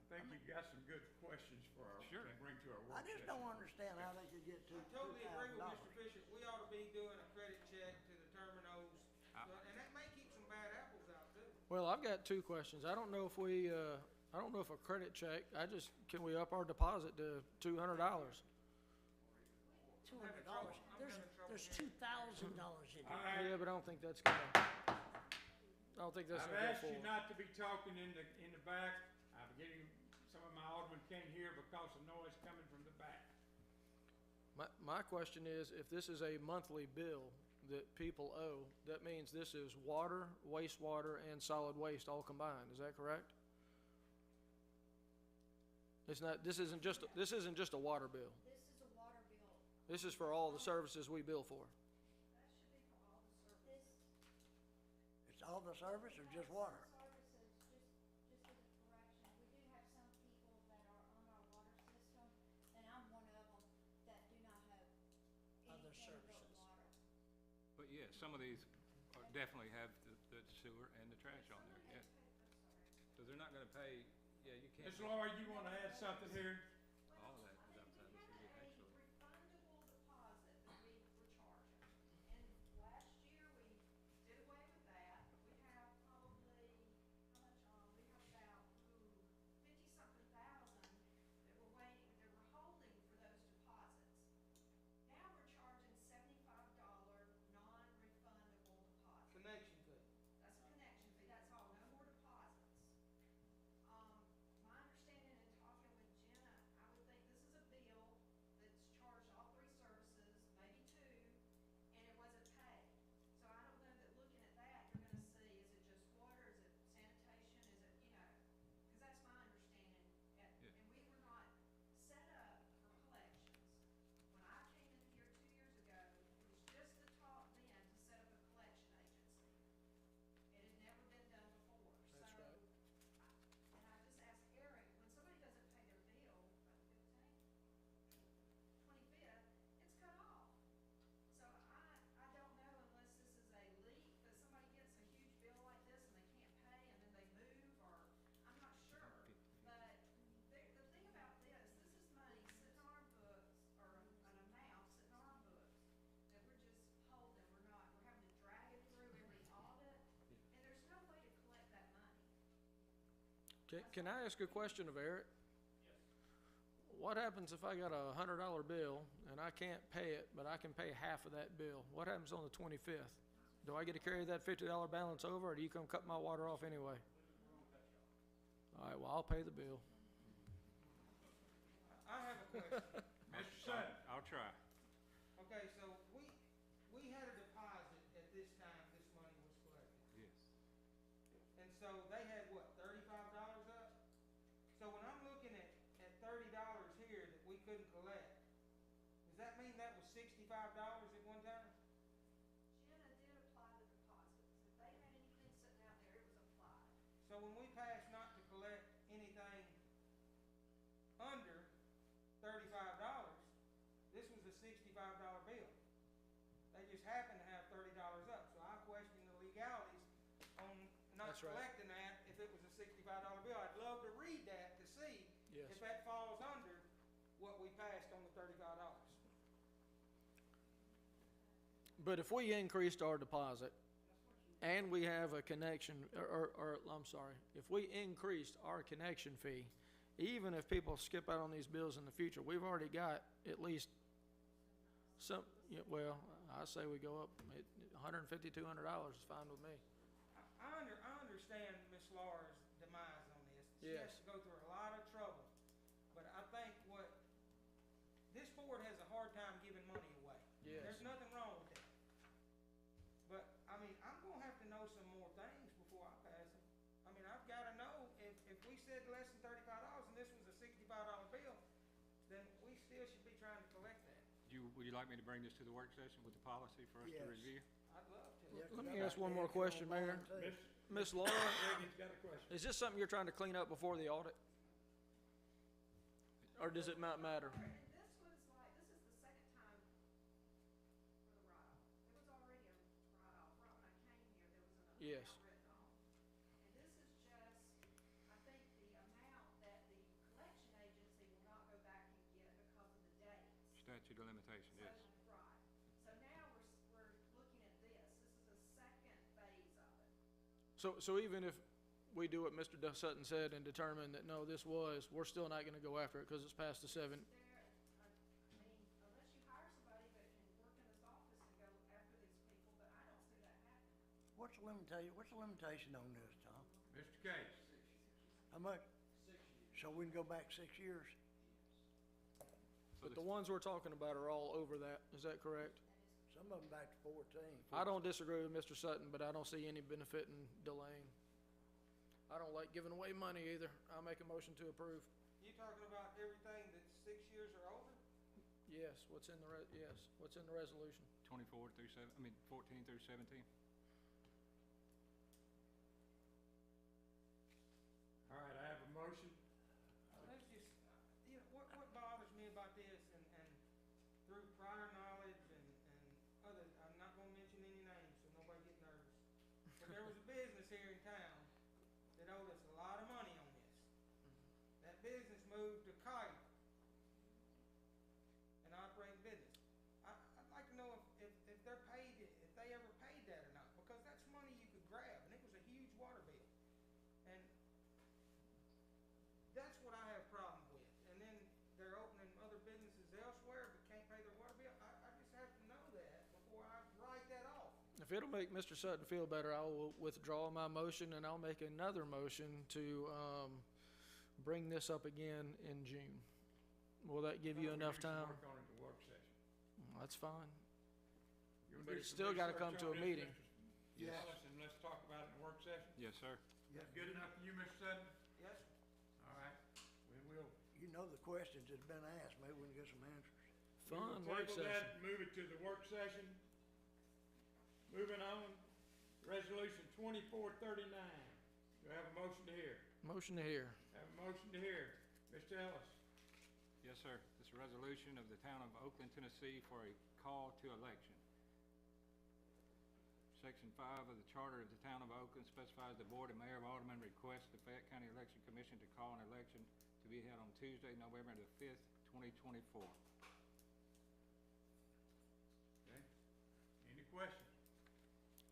I think you've got some good questions for our, Sure. to bring to our work I just session. don't understand how they could get I totally agree with Mr. $2,000. Fisher, we ought to be doing a credit check to determine those, I- and that may keep some bad apples out too. Well, I've got two questions. I don't know if a credit check, can we up our deposit to $200? $200. There's $2,000 in here. Yeah, but I don't think that's gonna I've go asked you forward. not to be talking in the back. I'm getting, some of my aldermen can't hear because of noise coming from the back. My question is, if this is a monthly bill that people owe, that means this is water, wastewater, and solid waste all combined, is that correct? This isn't just a water bill. This is a water bill. This is for all the services we bill for. That should be for all the services. It's all the service or just water? Services, just as a correction, we do have some people that are on our water system, and I'm one of them, that do not have Other anything but services. water. But yeah, some of these definitely have the sewer and the trash on there, yeah. So they're not gonna pay, yeah, you can't. Ms. Laura, you wanna add something here? All of that is outside the city, actually. refundable deposit that we were charging. And last year, we did away with that. We have probably, how much, we have about, 50-something thousand that we're waiting, that we're holding for those deposits. Now we're charging $75 non-refundable deposit. Connection fee. That's a connection fee, that's all, no more deposits. Can I ask a question of Eric? What happens if I got a $100 bill and I can't pay it, but I can pay half of that bill? What happens on the 25th? Do I get to carry that $50 balance over, or do you come cut my water off anyway? All right, well, I'll pay the bill. I have a question. Mr. Sutton. I'll try. Okay, so we had a deposit at this time this money was collected. Yes. And so they had what, $35 up? So when I'm looking at $30 here that we couldn't collect, does that mean that was $65 at one time? Jenna did apply the deposits. If they had anything sitting out there, it was applied. So when we passed not to collect anything under $35, this was a $65 bill. They just happened to have $30 up, so I question the legalities on not That's right. collecting that if it was a $65 bill. I'd love to read that to see Yes. if that falls under what we passed on the $35. But if we increased our deposit and we have a connection, or I'm sorry, if we increased our connection fee, even if people skip out on these bills in the future, we've already got at least some, yeah, well, I say we go up $150, $200 is fine with me. I understand Miss Laura's demise on this. She Yes. has to go through a lot of trouble. But I think this board has a hard time giving money away. Yes. There's nothing wrong with that. But, I mean, I'm gonna have to know some more things before I pass them. I mean, I've gotta know if we said less than $35 and this was a $65 bill, then we still should be trying to collect that. Would you like me to bring this to the work session with the policy for us to Yes. review? I'd love to. Yeah, 'cause Let I'd me like ask to one more ask you on question, Mayor. mine, too. Miss Laura, Reagan's got a question. is this something you're trying to clean up before the audit? Or does it not matter? And this was like, this is the second time for the write-off. It was already a write-off. Right when I came here, there was an Yes. amount written off. And this is just, I think the amount that the collection agency will not go back and get because of the dates. Statute of limitation, yes. So, right. So now we're looking at this. This is the second phase of it. So even if we do what Mr. Sutton said and determine that, no, this was, we're still not gonna go after it because it's past the 7. There, I mean, unless you hire somebody that can work in this office and go after these people, but I don't see that happening. What's the limitation on this, Tom? Mr. Case. How much? 6 years. So we can go back 6 years? But the ones we're talking about are all over that, is that correct? Some of them back to 14. I don't disagree with Mr. Sutton, but I don't see any benefit in delaying. I don't like giving away money either. I'll make a motion to approve. You talking about everything that's 6 years or older? Yes, what's in the resolution? 14 through 17. All right, I have a motion. Let's just, what bothers me about this and through prior knowledge and other, I'm not gonna mention any names so nobody get nervous. But there was a business here in town that owed us a lot of money on this. That business moved to Kite and operating business. I'd like to know if they're paid, if they ever paid that or not, because that's money you could grab and it was a huge water bill. And that's what I have a problem with. And then they're opening other businesses elsewhere but can't pay their water bill. I just have to know that before I write that off. If it'll make Mr. Sutton feel better, I will withdraw my motion and I'll make another motion to bring this up again in June. Will that give you enough time? Work on it at the work session. That's fine. You'll But do it's some still gotta research come to on a this, meeting. Mr. Yes. Ellis, and let's talk about it in the work session. Yes, sir. Yeah. Good enough for you, Mr. Sutton? Yes. All right, we will. You know the questions that's been asked, maybe we can get some answers. Fun We will work table that session. and move it to the work session. Moving on, resolution 2439. Do I have a motion to hear? Motion to hear. Have a motion to hear. Mr. Ellis. Yes, sir. This is a resolution of the town of Oakland, Tennessee for a call to election. Section 5 of the charter of the town of Oakland specifies the board and mayor of Alderman request the Fayette County Election Commission to call an election to be held on Tuesday, November the 5th, 2024. Okay. Any questions?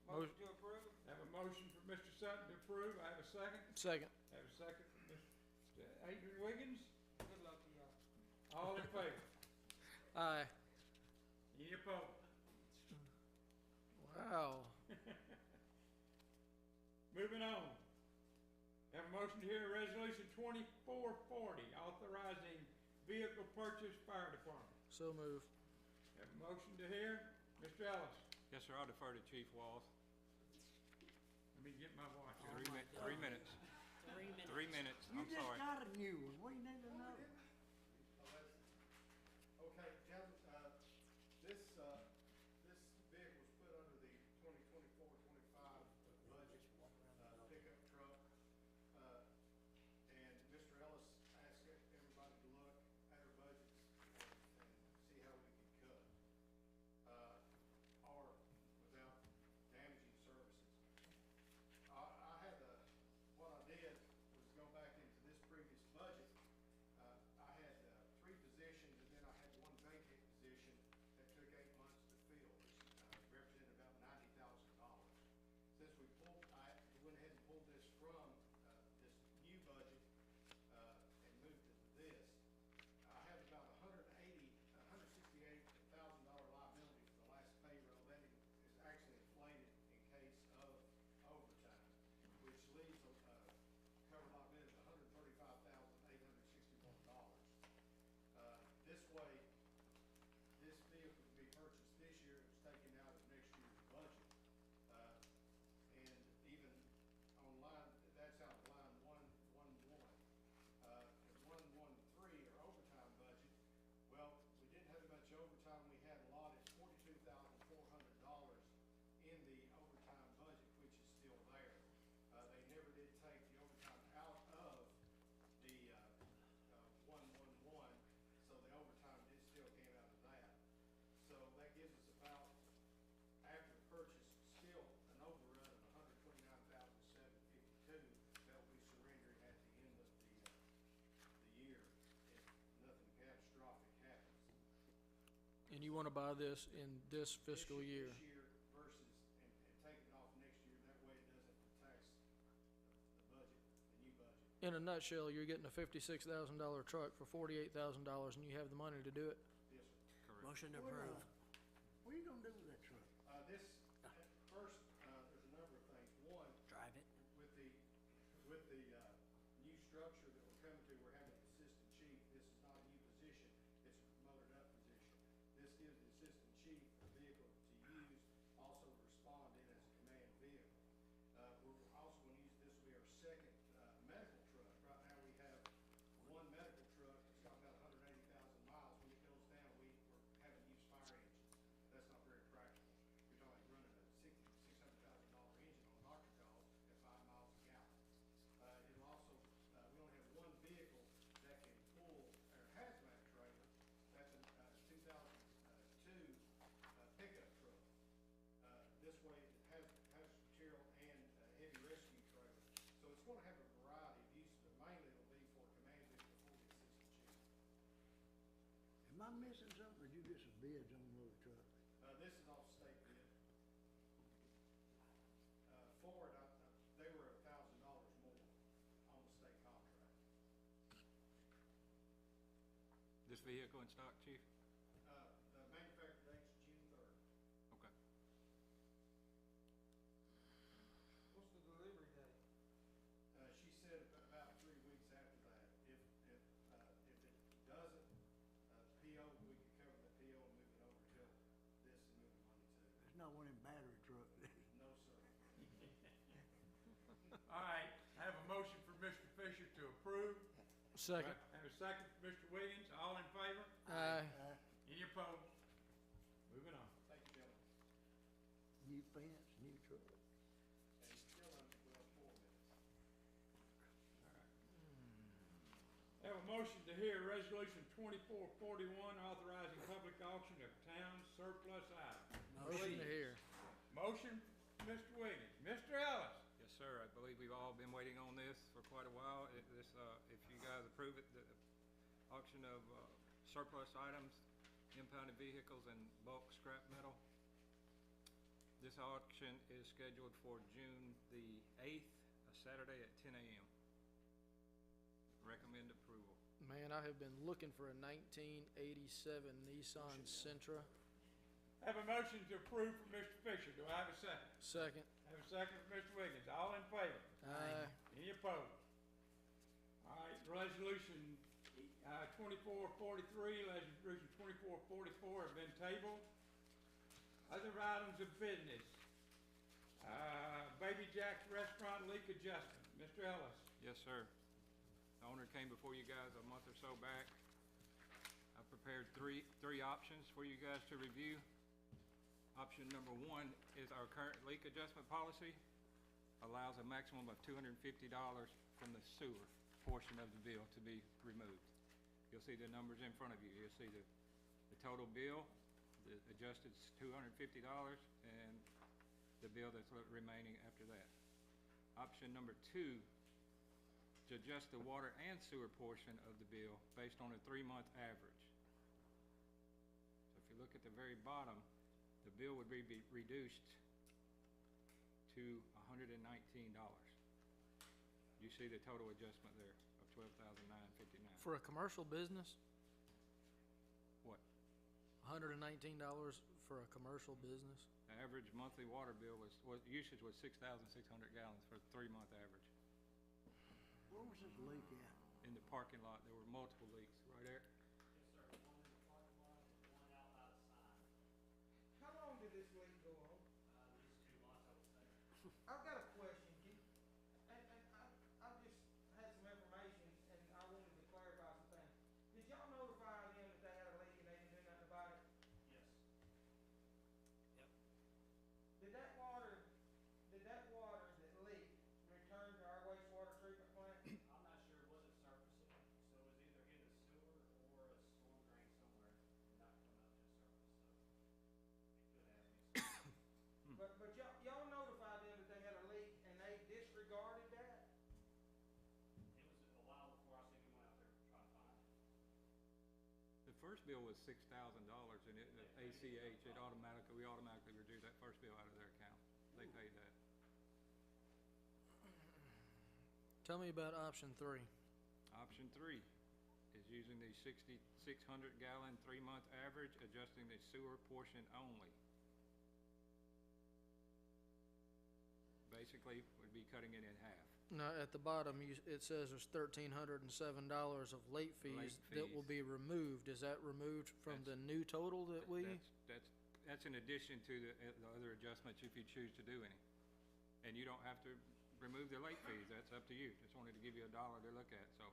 Motion to approve. Have a motion for Mr. Sutton to approve. I have a second. Second. Have a second from Adrian Wiggins, Good luck to y'all. all in favor? Aye. Any opposed? Wow. Moving on. Have a motion to hear resolution 2440, authorizing vehicle purchase fire department. So move. Have a motion to hear, Mr. Ellis. Yes, sir, I'll defer to Chief Walls. Let me get my watch. Oh, 3 my minutes, God. 3 minutes, 3 minutes. 3 minutes, You I'm just sorry. got a new one, we need another. Okay, gentlemen, this vehicle was put under the 2024-25 budget, pickup truck. And Mr. Ellis asked everybody to look at our budgets and see how we could cut, or without damaging services. I had what I did was go back into this previous budget. I had 3 positions, and then I had 1 vacant position that took 8 months to fill, which represented about $90,000. Since we went ahead and pulled this from this new budget and moved it to this, I have about $168,000 liability for the last payroll. That is actually inflated in case of overtime, which leaves covered liability of $135,861. This way, this vehicle can be purchased this year. It was taken out of next year's budget. And even on line, that's out of line 111. And 113, or overtime budget, well, we didn't have much overtime. We had allotted $42,400 in the overtime budget, which is still there. They never did take the overtime out of the 111, so the overtime still came out of that. So that gives us about, after the purchase, still an overrun of $129,752 that will be surrendering at the end of the year if nothing catastrophic happens. And you want to buy this in this fiscal year? This year versus, and take it off next year, that way it doesn't tax the budget, the new budget. In a nutshell, you're getting a $56,000 truck for $48,000 and you have the money to do it? Yes, sir. Correct. Motion to What, approve. What are you gonna do with that truck? This, first, there's a number of things. One, Drive it. with the new structure that we're coming to, we're having an assistant chief. This is not a new position, it's a promoted up position. This gives the assistant chief a vehicle to use, also to respond in as a command vehicle. We're also gonna use this will be our second medical truck. Right now, we have 1 medical truck that's got about 180,000 miles. When it goes down, we're having to use fire engines. That's not very practical. You're talking like running a $600,000 engine on an octocall at 5 miles a gallon. It'll also, we only have 1 vehicle that can pull our hazmat trailer. That's a 2002 pickup truck. This way it has material and heavy rescue trailer. So it's gonna have a variety of uses, but mainly it'll be for a command vehicle for the assistant chief. Am I missing something, or did you get some bids on another truck? This is off state bid. Ford, they were $1,000 more on the state contract. This vehicle in stock, Chief? The manufacturer date's June 3rd. Okay. What's the delivery date? She said about 3 weeks after that. If it doesn't, PO, we could cover the PO and move it over till this and move the money to. It's not one of them battery trucks. No, sir. All right, I have a motion for Mr. Fisher to approve. Second. And a second for Mr. Wiggins, all in favor? Aye. Any opposed? Moving on. Thank you, gentlemen. New fence, new truck. And still under 4 minutes. Have a motion to hear resolution 2441, authorizing public auction of town surplus items. Motion to hear. Motion, Mr. Wiggins. Mr. Ellis? Yes, sir, I believe we've all been waiting on this for quite a while. If you guys approve it, the auction of surplus items, impounded vehicles, and bulk scrap metal. This auction is scheduled for June the 8th, a Saturday at 10 a.m. Recommend approval. Man, I have been looking for a 1987 Nissan Sentra. Have a motion to approve from Mr. Fisher. Do I have a second? Second. Have a second from Mr. Wiggins. All in favor? Aye. Any opposed? All right, resolution 2443, resolution 2444 have been tabled. Other items of business. Baby Jack's Restaurant leak adjustment. Mr. Ellis. Yes, sir. The owner came before you guys a month or so back. I prepared three options for you guys to review. Option number one is our current leak adjustment policy. Allows a maximum of $250 from the sewer portion of the bill to be removed. You'll see the numbers in front of you. You'll see the total bill, the adjusted is $250, and the bill that's remaining after that. Option number two, to adjust the water and sewer portion of the bill based on a 3-month average. So if you look at the very bottom, the bill would be reduced to $119. You see the total adjustment there of $12,959. For a commercial business, What? $119 for a commercial business? The average monthly water bill usage was 6,600 gallons for a 3-month average. Where was this leak at? In the parking lot, there were multiple leaks, right there. Yes, sir. One in the parking lot and one out by the sign. How long did this leak go on? At least 2 months, I would say. I've got a question, I've just had some information, and I wanted to clarify some things. Did y'all notify them that they had a leak and they didn't do nothing about it? Yes. Did that water that leaked return to our wastewater treatment plant? I'm not sure, it wasn't surfacing, so it was either in the sewer or a storm drain somewhere, and not come up to the surface, so it could have been. But y'all notified them that they had a leak and they disregarded that? It was a while before I seen anyone out there trying to find it. The first bill was $6,000, and the ACH, we automatically reduced that first bill out of their account. They paid that. Tell me about option 3. Option 3 is using the 6,600 gallon 3-month average, adjusting the sewer portion only. Basically, we'd be cutting it in half. Now, at the bottom, it says there's $1,307 of late fees that will be removed. Is that removed from the new total that we? That's in addition to the other adjustments if you choose to do any. And you don't have to remove the late fees. That's up to you. Just wanted to give you $1 to look at. So,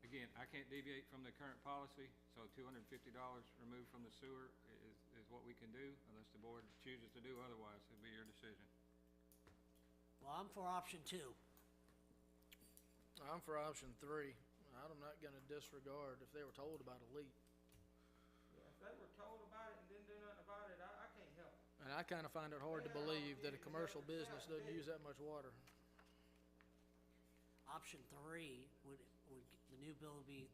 again, I can't deviate from the current policy, so $250 removed from the sewer is what we can do, unless the board chooses to do otherwise. It'll be your decision. Well, I'm for option 2. I'm for option 3. I'm not gonna disregard if they were told about a leak. If they were told about it and didn't do nothing about it, I can't help it. And I kinda find it hard to believe that a commercial business doesn't use that much water. Option 3 would the new bill be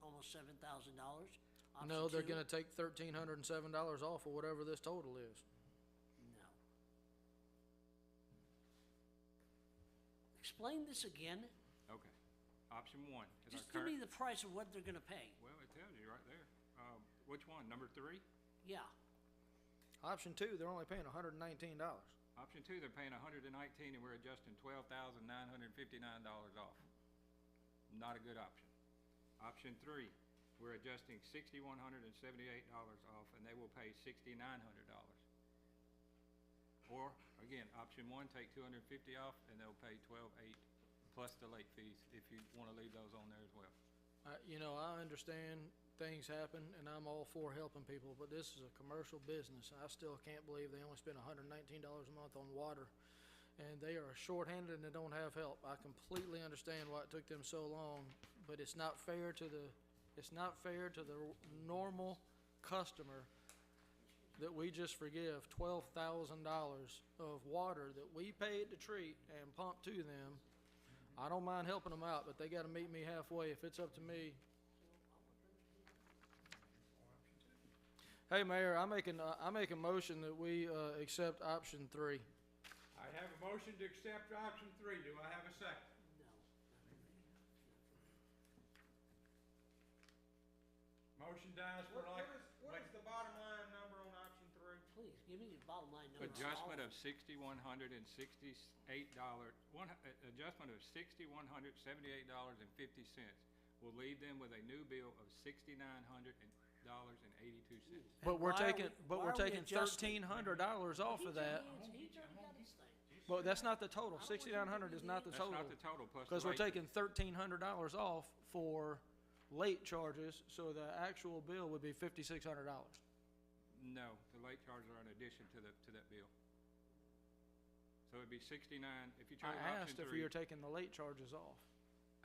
almost $7,000? No, they're gonna take $1,307 off of whatever this total is. No. Explain this again. Okay. Option 1 is Just our give me current. the price of what they're gonna pay. Well, it tells you right there. Which one? Number 3? Yeah. Option 2, they're only paying $119. Option 2, they're paying $119, and we're adjusting $12,959 off. Not a good option. Option 3, we're adjusting $6,178 off, and they will pay $6,900. Or, again, option 1, take $250 off, and they'll pay $12,800 plus the late fees, if you want to leave those on there as well. I understand things happen, and I'm all for helping people, but this is a commercial business. I still can't believe they only spend $119 a month on water, and they are shorthanded and they don't have help. I completely understand why it took them so long, but it's not fair to the normal customer that we just forgive $12,000 of water that we paid to treat and pump to them. I don't mind helping them out, but they gotta meet me halfway. If it's up to me. Hey, Mayor, I make a motion that we accept option 3. I have a motion to accept option 3. Do I have a second? No. Motion dies for like, What is the bottom line number on option 3? Please, give me the bottom line number. Adjustment of $6,168, adjustment of $6,178.50 will leave them with a new bill of $6,900.82. But we're why are taking, we- but why we're are we taking adjusting? $1,300 off of that. He's already got his thing. But that's not the total. 6,900 is not the That's total. not the total plus the Because we're late fee. taking $1,300 off for late charges, so the actual bill would be $5,600. No, the late charges are in addition to that bill. So it'd be 69, if you I chose option asked if 3. you're taking the late charges off.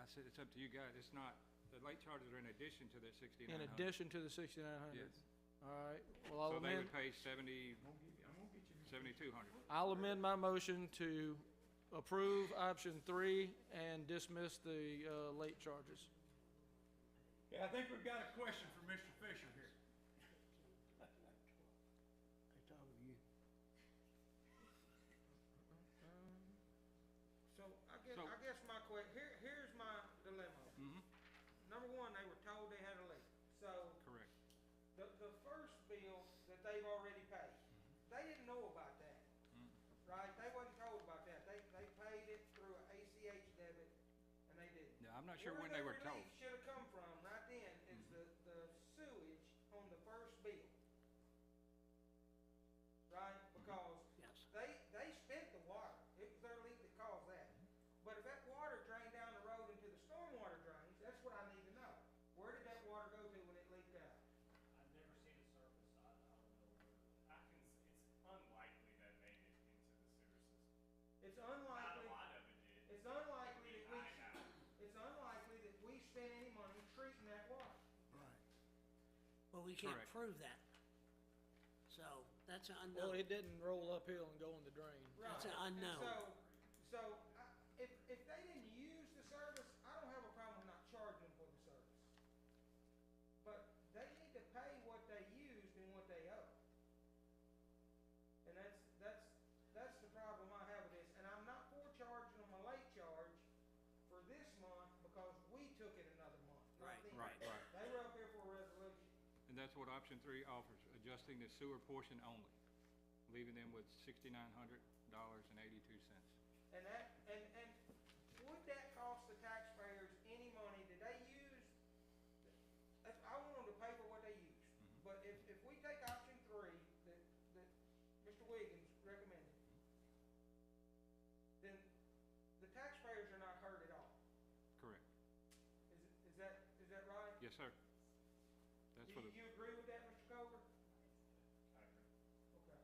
I said, it's up to you guys, it's not, the late charges are in addition to that In 6,900. addition to the 6,900. Yes. All right, well, I'll So they amend, would pay 7,200. I'll amend my motion to approve option 3 and dismiss the, late charges. yeah, I think we've got a question for Mr. Fisher here. They talking to you. So I So- guess my here's my dilemma. Mhm. Number one, they were told they had a leak. So Correct. the first bill that they've already paid, they didn't know about that, right? They wasn't told about that. They paid it through an ACH debit, and they didn't. Now, I'm not sure when they were told. Where the relief should have come from right then is the sewage on the first bill, right? Because Yes. they spent the water. It was their leak that caused that. But if that water drained down the road into the stormwater drains, that's what I need to know. Where did that water go to when it leaked out? I've never seen a surface, I don't know where, it's unlikely that made it into the sewer system. It's Not unlikely. a lot of it did. It's unlikely that we. I know. It's unlikely that we spent any money treating that water. Right. But we can't Correct. prove that. So, that's an Well, unknown. it didn't roll uphill and go in the drain. That's an Right. And unknown. if they didn't use the service, I don't have a problem with not charging them for the service. But they need to pay what they used and what they owe. And that's the problem I have with this. And I'm not for charging them a late charge for this month because we took it another month, not Right, them. right. They were up here for a resolution. And that's what option 3 offers, adjusting the sewer portion only, leaving them with $6,900.82. And would that cost the taxpayers any money? Did they use, I want them to pay for what they used. But if we take option 3 that Mr. Wiggins recommended, then the taxpayers are not hurt at all. Correct. Is that right? Yes, sir. That's for the, You agree with that, Mr. Coker? I agree. Okay.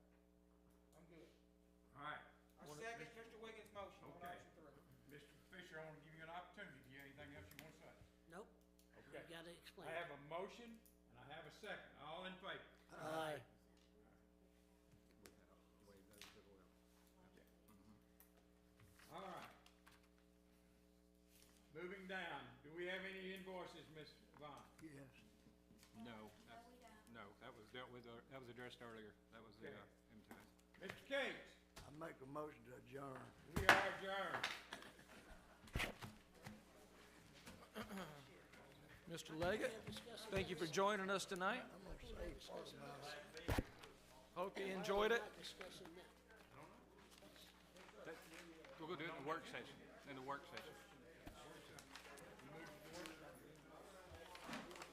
I'm good. All right. I second Mr. Wiggins' motion on Okay. option 3. Mr. Fisher, I want to give you an opportunity. Do you have anything else you want to say? Nope. Okay. You gotta explain. I have a motion and I have a second. All in favor? Aye. waive those as well. All right. Moving down, do we have any invoices, Ms. Vaughn? Yes. No, No, that's, we don't. no, that was dealt with, that was addressed earlier. That was the, Okay. MTS. Mr. Cates, I make a motion to adjourn. we are adjourned. Mr. Leggett, thank you for joining us tonight. I'm gonna say part of my Hope you enjoyed it. We're not discussing that. We'll go do it in the work session,